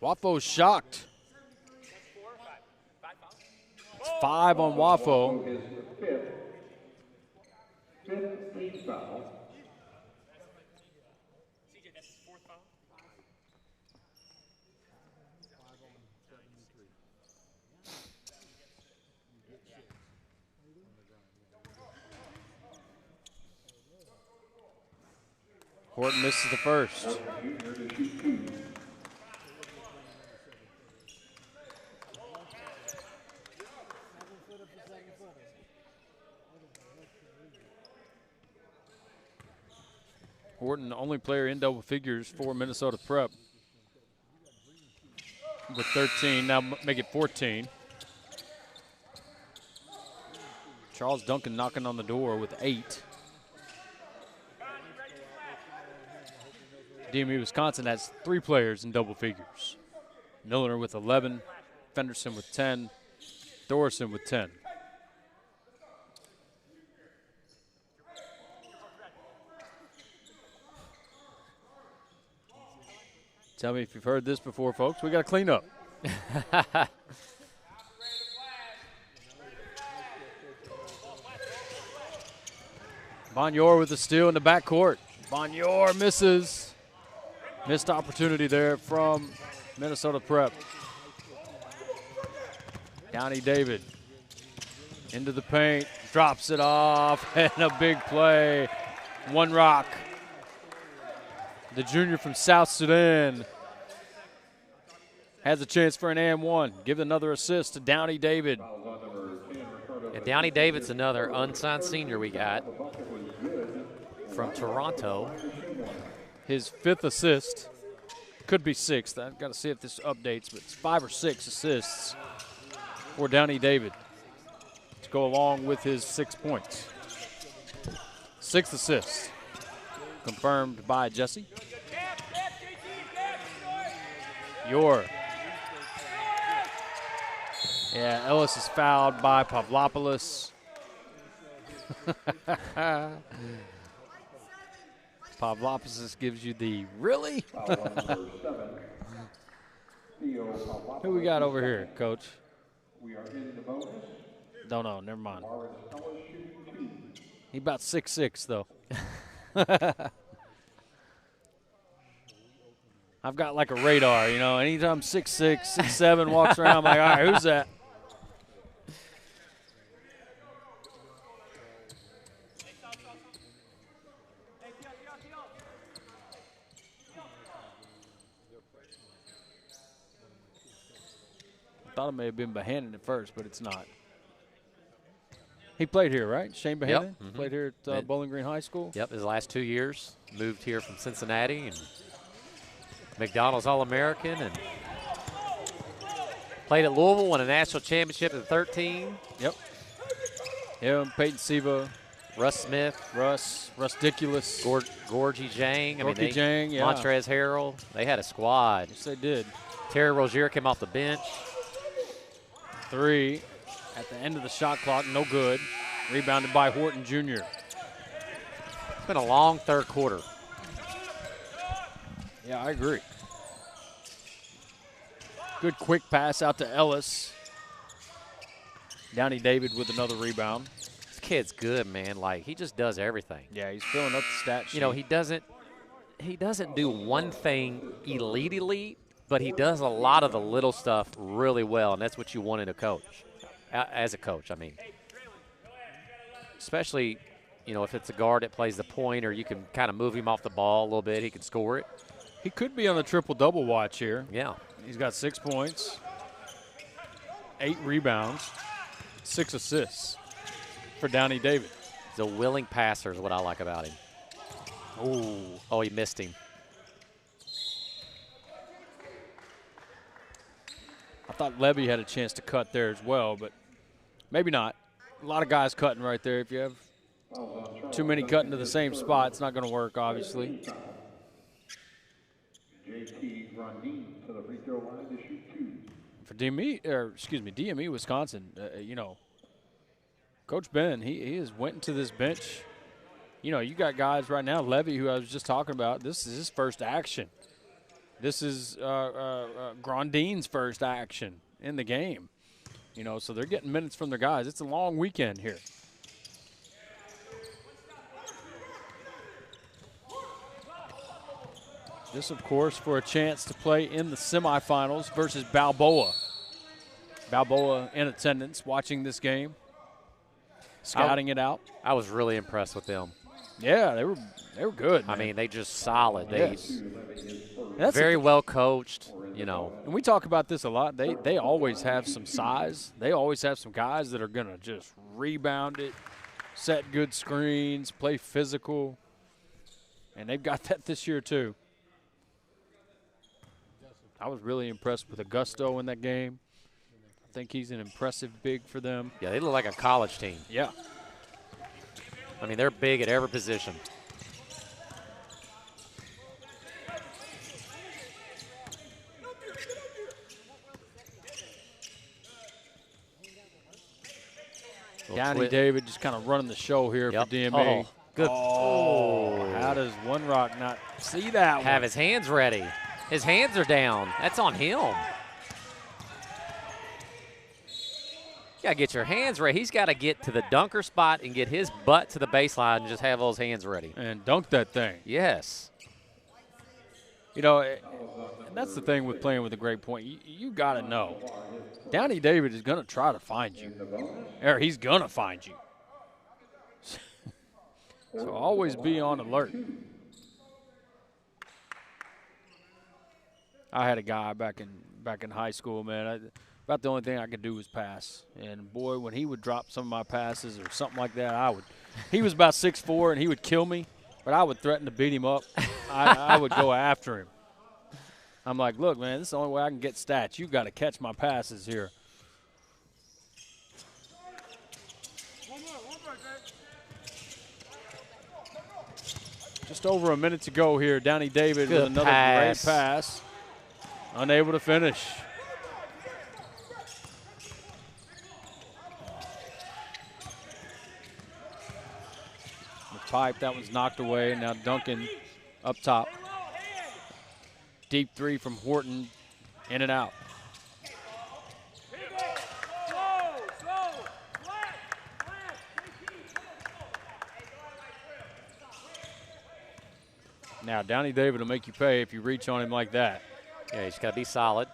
Wafo's shocked. It's 5 on Wafo. Fifth team foul. Horton misses the first. Horton, the only player in double figures for Minnesota Prep with 13. Now make it 14. Charles Duncan knocking on the door with 8. DME Wisconsin has 3 players in double figures. Milliner with 11, Fenderson with 10, Thorson with 10. Tell me if you've heard this before, folks. We got to clean up. Bonyor with the steal in the backcourt. Bonyor misses. Missed opportunity there from Minnesota Prep. Downey David into the paint, drops it off, and a big play. One rock. The junior from South Sudan has a chance for an and one. Give another assist to Downey David. And Downey David's another unsigned senior we got from Toronto. His 5th assist. Could be 6th. I've got to see if this updates, but it's 5 or 6 assists for Downey David to go along with his 6 points. 6th assist. confirmed by Jesse. Yeah, Ellis is fouled by Pavlopoulos. Pavlopoulos gives you the really? Who we got over here, Coach? We are in the bonus. Don't know. Never mind. Ellis shooting 2. He about 6'6", though. I've got like a radar, you know. Anytime 6'6", 6'7" walks around, I'm like, all right, who's that? Thought it may have been Bohannon at first, but it's not. He played here, right? Shane Bohannon? Yep. Played here at Bowling Green High School? Yep, his last 2 years. Moved here from Cincinnati and McDonald's All-American and played at Louisville, won a national championship at 13. Yep. Him, Peyton Siva. Russ Smith. Russ Ridiculous. Gorgie Jang. Gorgie Jang, yeah. Montrez Harrell. They had a squad. Yes, they did. Terry Rozier came off the bench. 3 at the end of the shot clock, no good. Rebounded by Horton Jr. It's been a long third quarter. Yeah, I agree. Good quick pass out to Ellis. Downey David with another rebound. This kid's good, man. Like, he just does everything. Yeah, he's filling up the stat sheet. You know, he doesn't do one thing elite, but he does a lot of the little stuff really well, and that's what you want in a coach, as a coach, I mean. Especially, you know, if it's a guard that plays the point or you can kind of move him off the ball a little bit, he can score it. He could be on the triple-double watch here. Yeah. He's got 6 points, 8 rebounds, 6 assists for Downey David. He's a willing passer is what I like about him. Ooh. Oh, he missed him. I thought Levy had a chance to cut there as well, but maybe not. A lot of guys cutting right there. If you have too many cutting to the same spot, it's not going to work, obviously. JT Grandin to the free throw line to shoot 2. For DME Wisconsin, you know, Coach Ben, he has went into this bench. You know, you got guys right now, Levy, who I was just talking about, this is his first action. This is Grandin's first action in the game. You know, so they're getting minutes from their guys. It's a long weekend here. This, of course, for a chance to play in the semifinals versus Balboa. Balboa in attendance, watching this game, scouting it out. I was really impressed with them. Yeah, they were good, man. I mean, they just solid. Yes. They very well coached, you know. And we talk about this a lot. They always have some size. They always have some guys that are going to just rebound it, set good screens, play physical. And they've got that this year too. I was really impressed with Augusto in that game. I think he's an impressive big for them. Yeah, they look like a college team. Yeah. I mean, they're big at every position. Downey David just kind of running the show here for DME. Oh, good. Oh, how does One Rock not see that one? Have his hands ready. His hands are down. That's on him. You got to get your hands ready. He's got to get to the dunker spot and get his butt to the baseline and just have those hands ready. And dunk that thing. Yes. You know, and that's the thing with playing with a great point. You got to know. Downey David is going to try to find you. Or he's going to find you. So always be on alert. I had a guy back in high school, man. About the only thing I could do was pass. And, boy, when he would drop some of my passes or something like that, he was about 6'4", and he would kill me, but I would threaten to beat him up. I would go after him. I'm like, look, man, this is the only way I can get stats. You got to catch my passes here. Just over a minute to go here. Downey David Good with another pass. great pass. Unable to finish. The pipe, that was knocked away. Now Duncan up top. Deep three from Horton. In and out. Now, Downey David will make you pay if you reach on him like that. Yeah, he's got to be solid.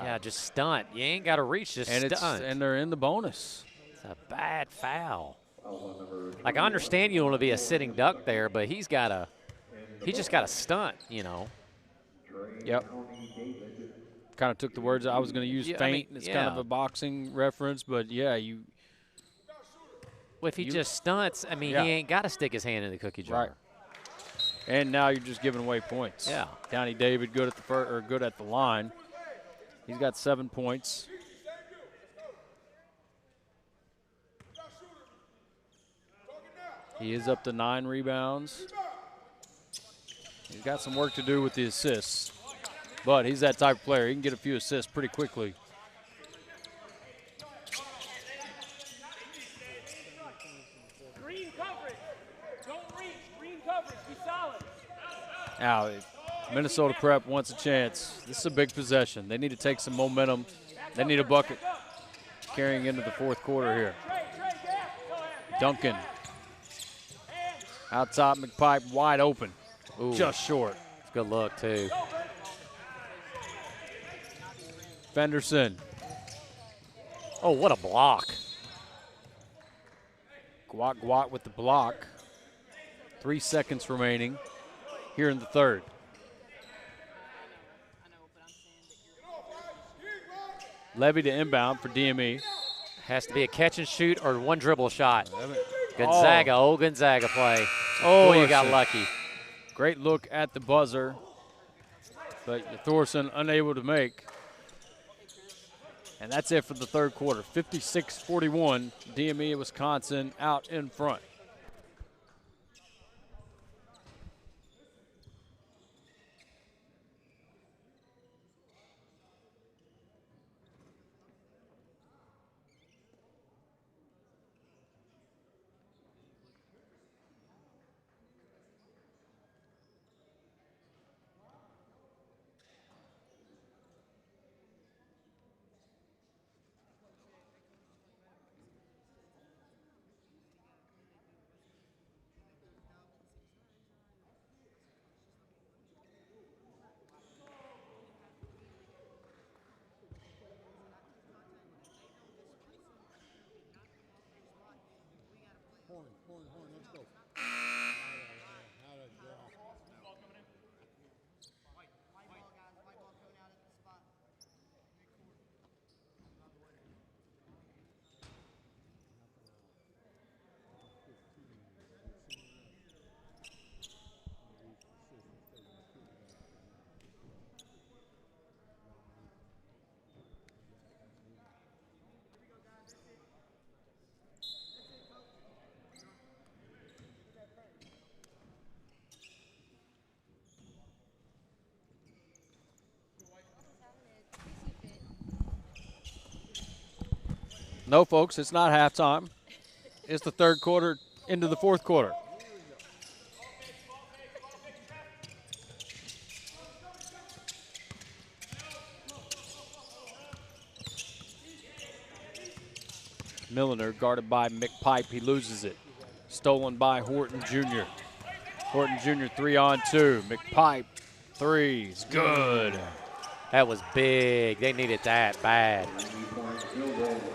Yeah, just stunt. You ain't got to reach, just stunt. And they're in the bonus. It's a bad foul. Like, I understand you want to be a sitting duck there, but he just got to stunt, you know. Yep. Kind of took the words I was going to use, Yeah, feint. I mean, it's kind of a boxing reference, but yeah, Well, if he just stunts, I mean, he ain't got to stick his hand in the cookie jar. Right. And now you're just giving away points. Yeah. Downey David good at the good at the line. He's got 7 points. He is up to 9 rebounds. He's got some work to do with the assists, but he's that type of player. He can get a few assists pretty quickly. Green coverage. Don't reach. Green coverage. Be solid. Now, Minnesota Prep wants a chance. This is a big possession. They need to take some momentum. They need a bucket carrying into the fourth quarter here. Duncan. Out top, McPipe wide open. Ooh. Just short. It's a good look, too. Fenderson. Oh, what a block. Guat with the block. 3 seconds remaining here in the third. Levy to inbound for DME. Has to be a catch and shoot or one dribble shot. Gonzaga, Gonzaga play. Oh, you got lucky. Great look at the buzzer, but Thorson unable to make. And that's it for the third quarter. 56-41, DME Wisconsin out in front. No, folks, it's not halftime. It's the third quarter into the fourth quarter. Milliner guarded by McPipe. He loses it. Stolen by Horton Jr. Horton Jr. 3-on-2. McPipe, threes. Good. That was big. They needed that bad.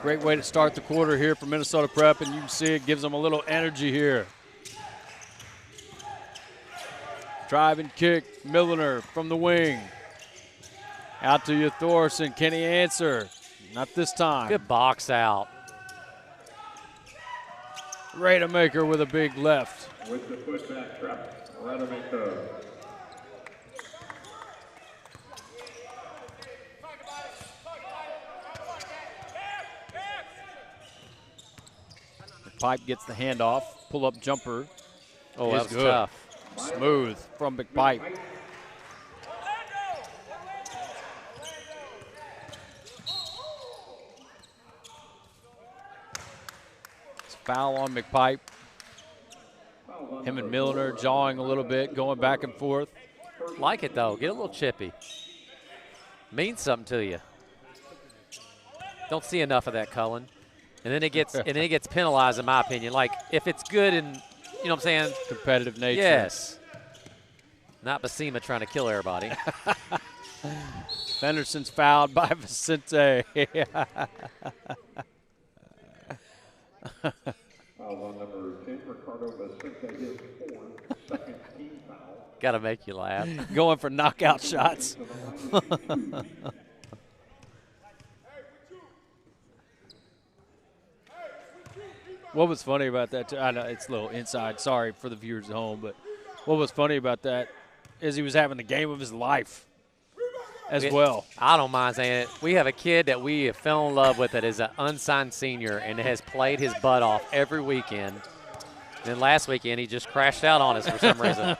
Great way to start the quarter here for Minnesota Prep, and you can see it gives them a little energy here. Drive and kick. Milliner from the wing. Out to you, Thorson. Can he answer? Not this time. Good box out. Rademacher with a big left. With the putback trap, Rademacher. Pipe gets the handoff. Pull-up jumper Oh, that was good. tough. Smooth from McPipe. It's a foul on McPipe. Him and Milner jawing a little bit, going back and forth. Like it, though. Get a little chippy. Means something to you. Don't see enough of that, Cullen. And then it gets penalized, in my opinion. Like, if it's good and, you know what I'm saying? Competitive nature. Yes. Not Basima trying to kill everybody. Fenderson's fouled by Vicente. Got to make you laugh. Going for knockout shots. What was funny about that, I know it's a little inside, sorry for the viewers at home, but what was funny about that is he was having the game of his life as well. I don't mind saying it. We have a kid that we have fell in love with that is an unsigned senior and has played his butt off every weekend. And then last weekend, he just crashed out on us for some reason.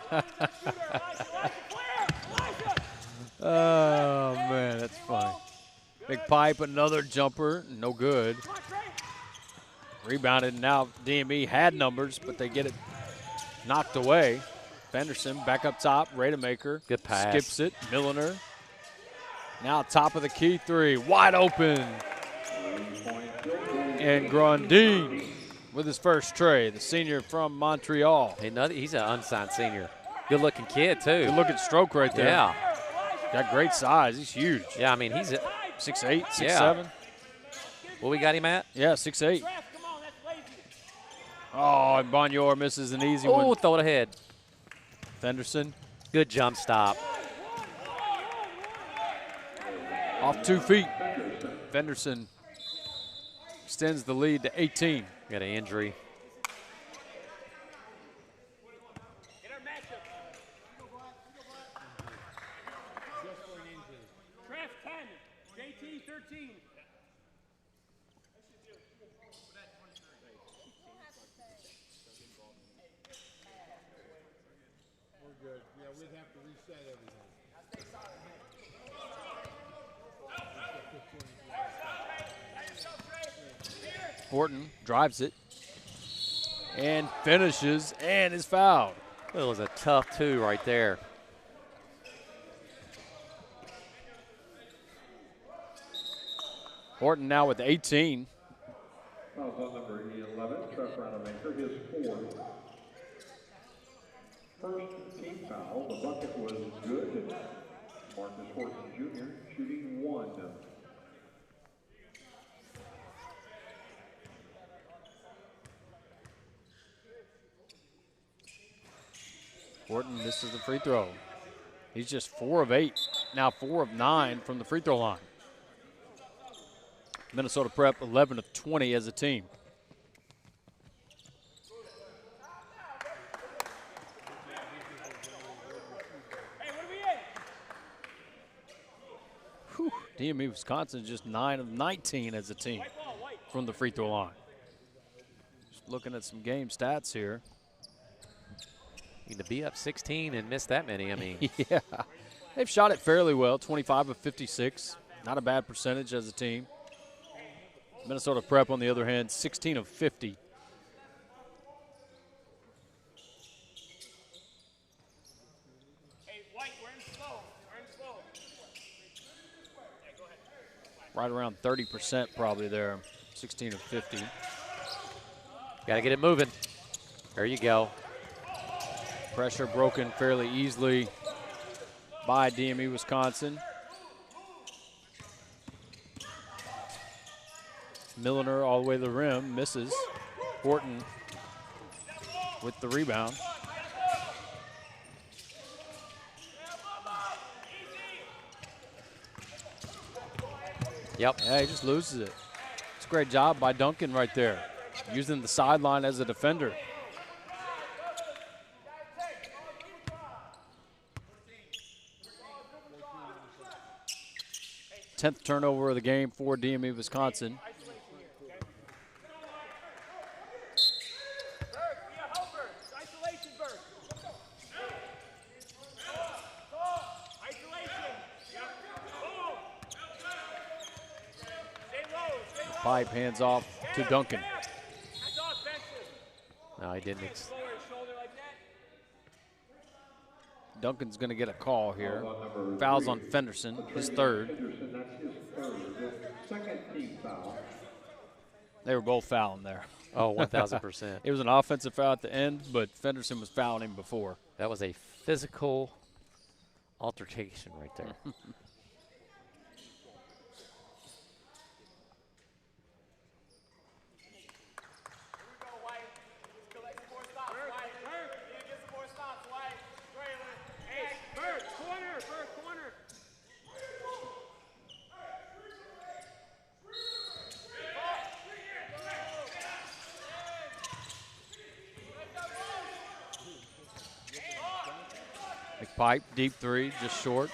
Oh, man, that's funny. McPipe, another jumper, no good. Rebounded, now DME had numbers, but they get it knocked away. Fenderson back up top, Rademacher. Good pass. Skips it, Milliner. Now top of the key three, wide open. And Grandin with his first tray, the senior from Montreal. Hey, he's an unsigned senior. Good-looking kid, too. Good-looking stroke right there. Yeah. Got great size. He's huge. Yeah, I mean, he's 6'8", 6'7". Yeah. What we got him at? Yeah, 6'8". Oh, and Bonjour misses an easy one. Oh, throw it ahead. Fenderson. Good jump stop. Off 2 feet. Fenderson extends the lead to 18. Got an injury. Trev 10, JT 13. We're good. Yeah, we'd have to reset everything. Horton drives it and finishes and is fouled. It was a tough 2 right there. Horton now with 18. Fouls on number 11, Trev Rademacher, his 4th. First team foul, the bucket was good. Marcus Horton Jr. shooting 1. Horton misses the free throw. He's just 4 of 8, now 4 of 9 from the free throw line. Minnesota Prep 11 of 20 as a team. Whew. DME Wisconsin just 9 of 19 as a team from the free throw line. Just looking at some game stats here. To be up 16 and miss that many, I mean. Yeah. They've shot it fairly well, 25 of 56. Not a bad percentage as a team. Minnesota Prep, on the other hand, 16 of 50. Hey, White, we're in slow. We're in slow. Yeah, go ahead. Right around 30% probably there, 16 of 50. Got to get it moving. There you go. Pressure broken fairly easily by DME Wisconsin. Milliner all the way to the rim, misses. Horton with the rebound. Yep. Yeah, he just loses it. It's a great job by Duncan right there, using the sideline as a defender. Tenth turnover of the game for DME Wisconsin. Pipe hands off to Duncan. No, he didn't. Duncan's going to get a call here. Fouls on Fenderson, his third. Fenderson, that's his third. Second team foul. They were both fouling there. Oh, 1,000%. It was an offensive foul at the end, but Fenderson was fouling him before. That was a physical altercation right there. McPipe, deep three, just short.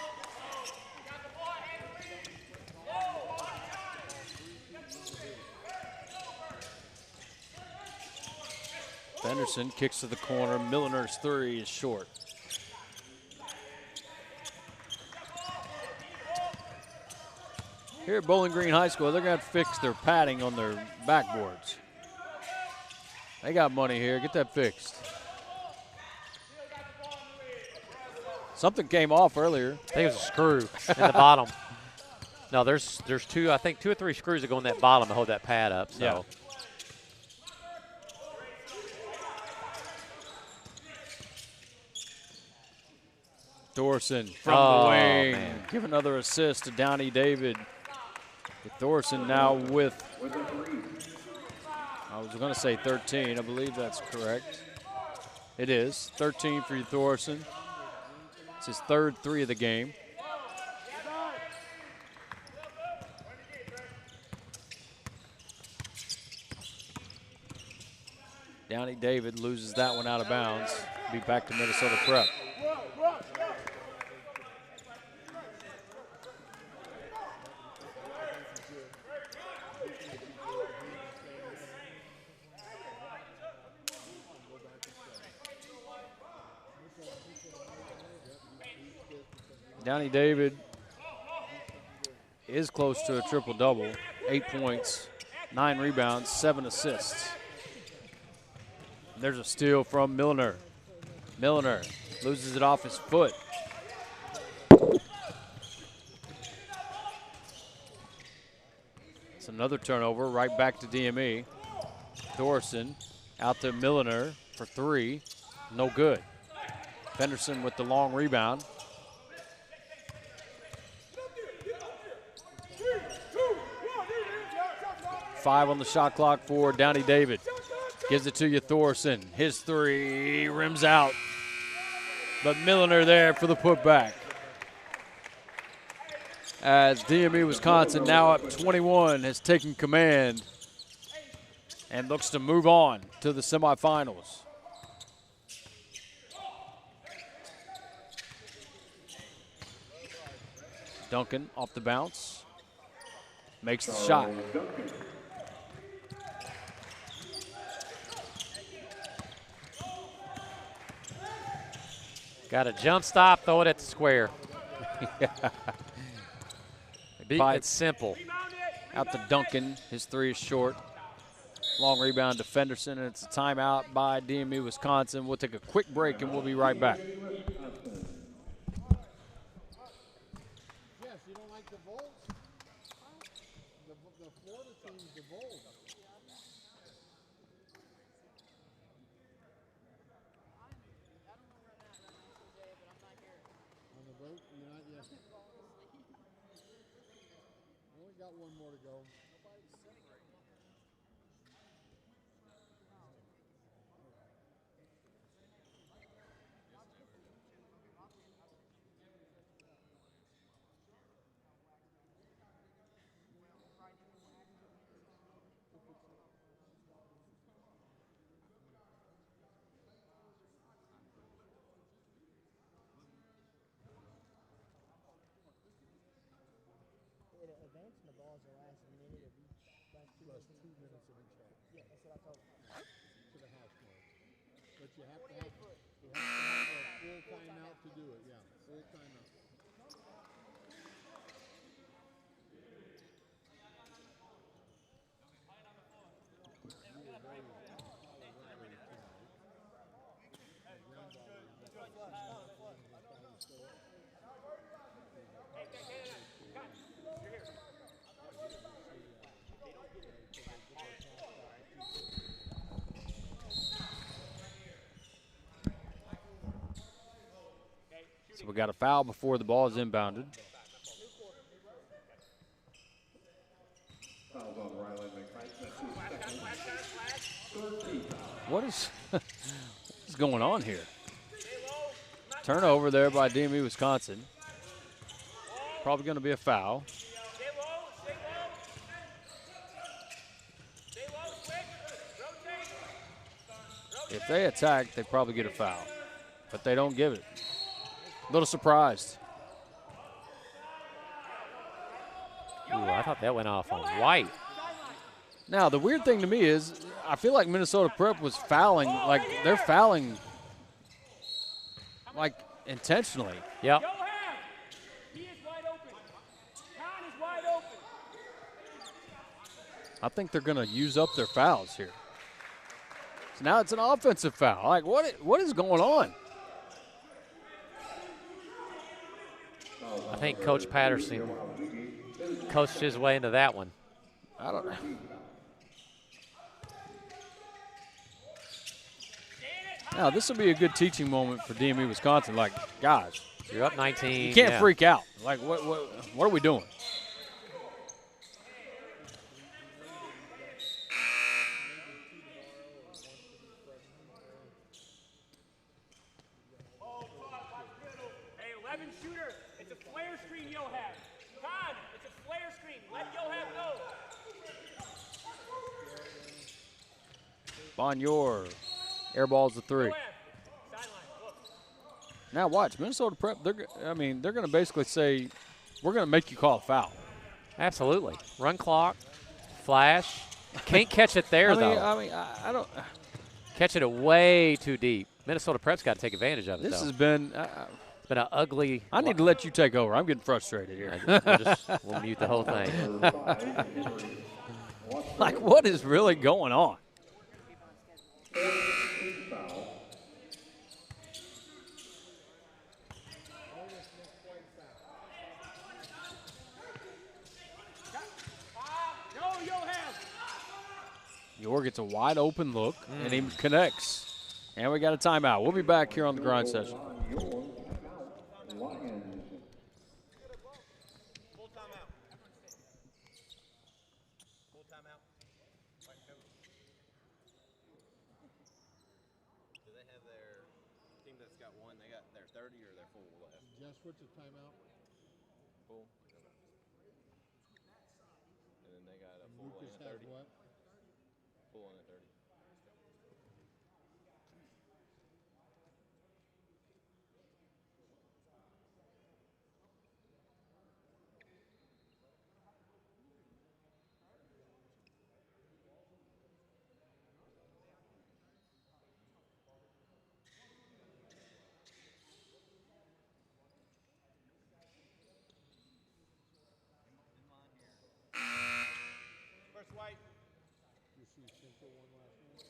Fenderson kicks to the corner. Milliner's three is short. Here at Bowling Green High School, they're going to fix their padding on their backboards. They got money here. Get that fixed. Something came off earlier. I think it was a screw in the bottom. No, there's two, I think 2 or 3 screws that go in that bottom to hold that pad up. So. Yeah. Thorson from the wing. Man. Give another assist to Downey David. Thorson now with, I was going to say 13. I believe that's correct. It is. 13 for Thorson. It's his third three of the game. Downey David loses that one out of bounds. Be back to Minnesota Prep. Downey David is close to a triple-double. 8 points, 9 rebounds, 7 assists. There's a steal from Milner. Milner loses it off his foot. It's another turnover, right back to DME. Thorson out to Milner for 3. No good. Fenderson with the long rebound. Five on the shot clock for Downey David. Gives it to you, Thorson. His 3 rims out. But Milner there for the putback. As DME Wisconsin, now up 21, has taken command and looks to move on to the semifinals. Duncan off the bounce. Makes the shot. Got a jump stop, throw it at the square. It's simple. Out to Duncan. His 3 is short. Long rebound to Fenderson, and it's a timeout by DME Wisconsin. We'll take a quick break, and we'll be right back. Yes, you don't like the Volts? The Florida team's the Volts. On the boat? You're not yet. Only got one more to go. Advancing the balls the last minute of each, last 2 minutes. 2 minutes of each half. Yeah, that's what I told him. To the half court. But you have to have a full timeout to do it, yeah. Full timeout. So we got a foul before the ball is inbounded. What is what's going on here? Turnover there by DME Wisconsin. Probably going to be a foul. If they attack, they probably get a foul, but they don't give it. A little surprised. Ooh, I thought that went off on White. Now, the weird thing to me is I feel like Minnesota Prep was fouling, like they're fouling like intentionally. Yep. I think they're going to use up their fouls here. So now it's an offensive foul. Like, what is going on? I think Coach Patterson coached his way into that one. I don't know. Now, this will be a good teaching moment for DME Wisconsin. Like, guys, you're up 19. You can't freak out. Like, what are we doing? Hey, 11 shooter. It's a flare screen, Yohav. Todd, it's a flare screen. Let Yohav go. Bonjour. Air balls the three. Now watch, Minnesota Prep, they're going to basically say, we're going to make you call a foul. Absolutely. Run clock, flash. Can't catch it there, though. I don't. Catch it way too deep. Minnesota Prep's got to take advantage of it, This though. has been. It's been an ugly. I need to let you take over. I'm getting frustrated here. We'll mute the whole thing. Like, what is really going on? Yor gets a wide open look, and he connects. And we got a timeout. We'll be back here on the grind session. Jess, what's the timeout? Full. And then they got a full Lucas and a 30. has what? Full and a 30. White. You see Central one last night?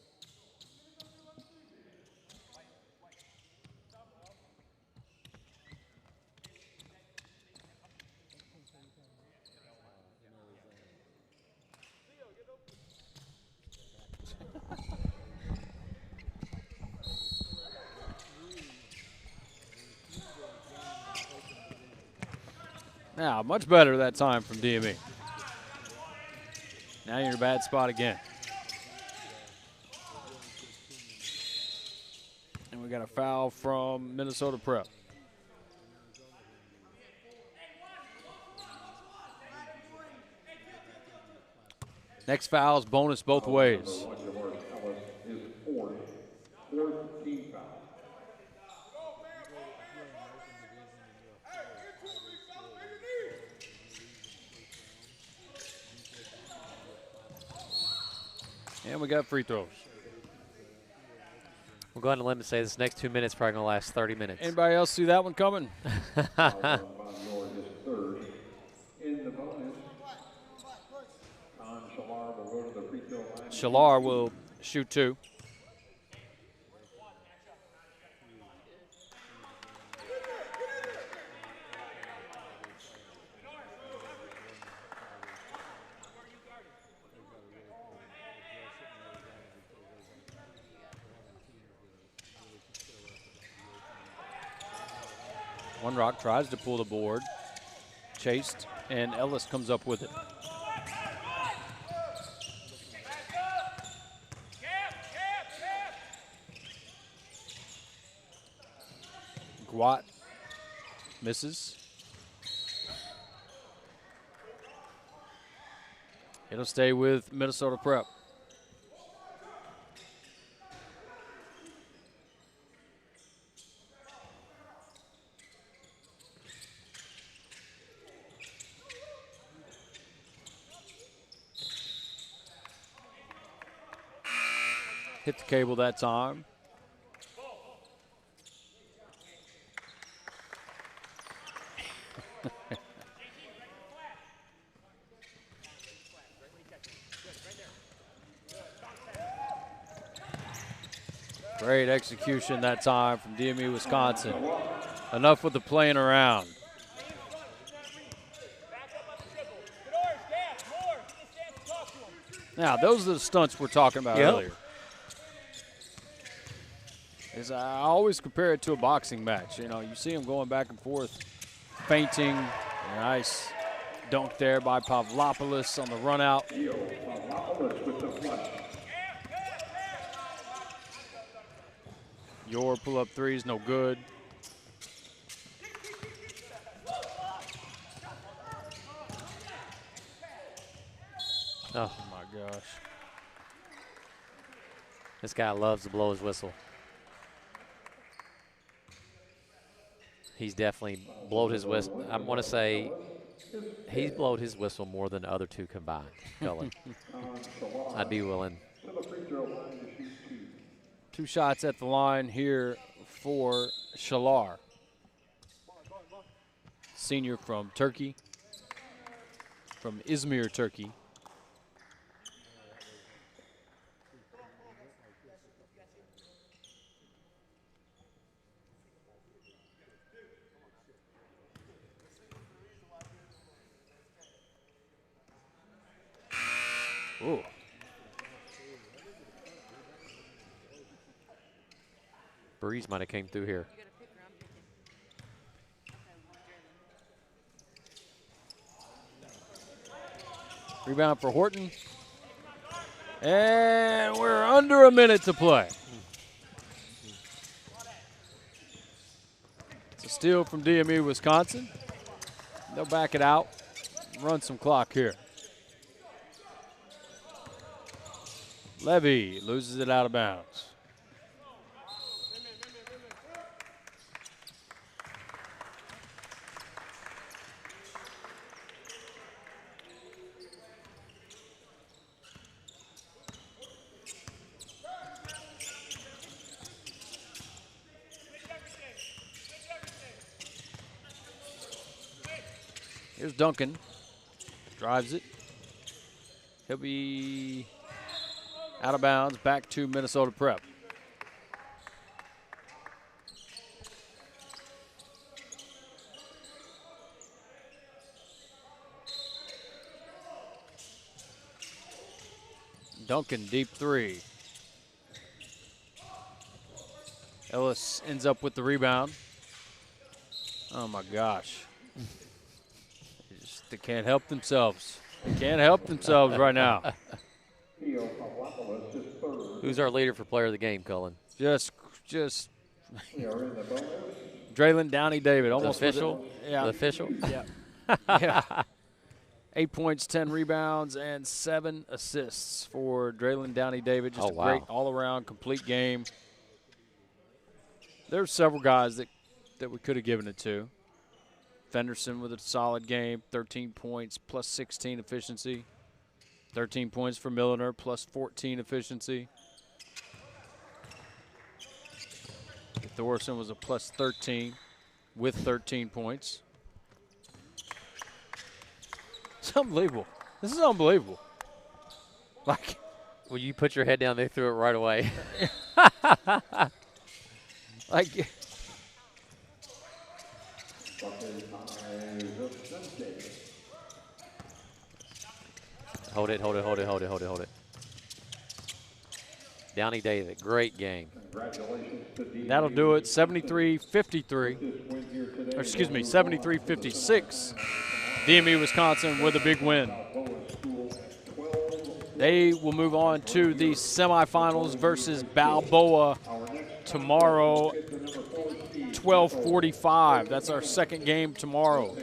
Now, much better that time from DME. Now you're in a bad spot again. And we got a foul from Minnesota Prep. Next foul is bonus both ways. And we got free throws. We'll go ahead and let him say this next 2 minutes probably going to last 30 minutes. Anybody else see that one coming? Shalar will shoot two. One Rock tries to pull the board. Chased, and Ellis comes up with it. Guat misses. It'll stay with Minnesota Prep. Hit the cable that time. Great execution that time from DME Wisconsin. Enough with the playing around. Now, those are the stunts we're talking about earlier. I always compare it to a boxing match. You know, you see them going back and forth, feinting. Nice dunk there by Pavlopoulos on the run out. Your pull-up three is no good. Oh my gosh. This guy loves to blow his whistle. He's definitely blowed his whistle. I want to say he's blowed his whistle more than the other two combined. Cullen. I'd be willing. 2 shots at the line here for Shalar. Senior from Turkey, from Izmir, Turkey. Ooh. Breeze might have came through here. Rebound for Horton. And we're under a minute to play. It's a steal from DME Wisconsin. They'll back it out, run some clock here. Levy loses it out of bounds. Here's Duncan. Drives it. He'll be out of bounds, back to Minnesota Prep. Duncan, deep three. Ellis ends up with the rebound. Oh my gosh. They can't help themselves. They can't help themselves right now. Who's our leader for player of the game, Cullen? Just Draylon Downey David. Almost the official? Yeah. The official? Yeah. Yeah. 8 points, 10 rebounds, and 7 assists for Draylon Downey David. Just a great all-around, complete game. There's several guys that we could have given it to. Fenderson with a solid game, 13 points, plus 16 efficiency. 13 points for Milliner, plus 14 efficiency. Thorson was a plus 13 with 13 points. It's unbelievable. This is unbelievable. Like, when you put your head down, they threw it right away. Like, hold it. Downey David, great game. that'll do it, 73-53. 73-56. DME Wisconsin with a big win. They will move on to the semifinals versus Balboa tomorrow, 12:45. That's our second game tomorrow.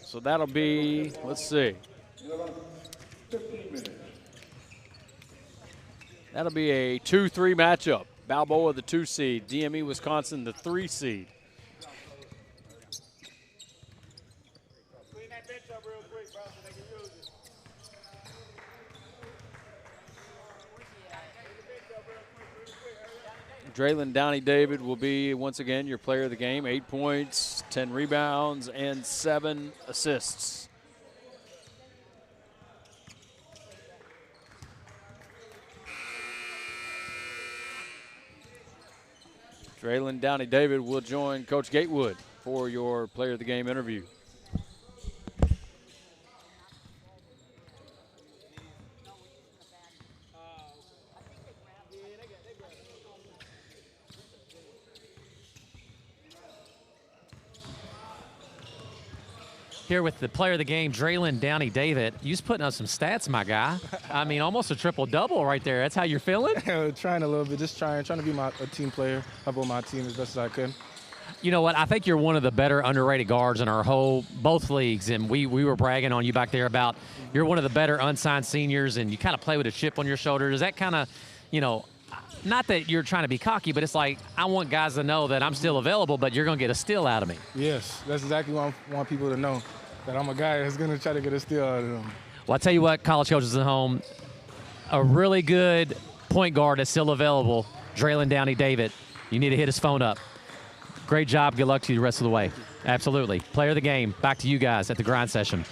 So that'll be, let's see. That'll be a 2-3 matchup. Balboa, the 2 seed. DME Wisconsin, the 3 seed. Draylon Downey David will be, once again, your player of the game. 8 points, 10 rebounds, and 7 assists. Draylon Downey David will join Coach Gatewood for your player of the game interview. Here with the player of the game, Draylon Downey David. You was putting up some stats, my guy. I mean, almost a triple-double right there. That's how you're feeling? Trying a little bit, just trying to be a team player, help out my team as best as I could. You know what? I think you're one of the better underrated guards in our both leagues, and we were bragging on you back there about you're one of the better unsigned seniors, and you kind of play with a chip on your shoulder. Does that kind of, not that you're trying to be cocky, but it's like I want guys to know that I'm still available, but you're going to get a steal out of me. Yes, that's exactly what I want people to know, that I'm a guy that's going to try to get a steal out of them. Well, I tell you what, college coaches at home, a really good point guard that's still available, Draylon Downey David. You need to hit his phone up. Great job. Good luck to you the rest of the way. Absolutely. Player of the game. Back to you guys at the grind session.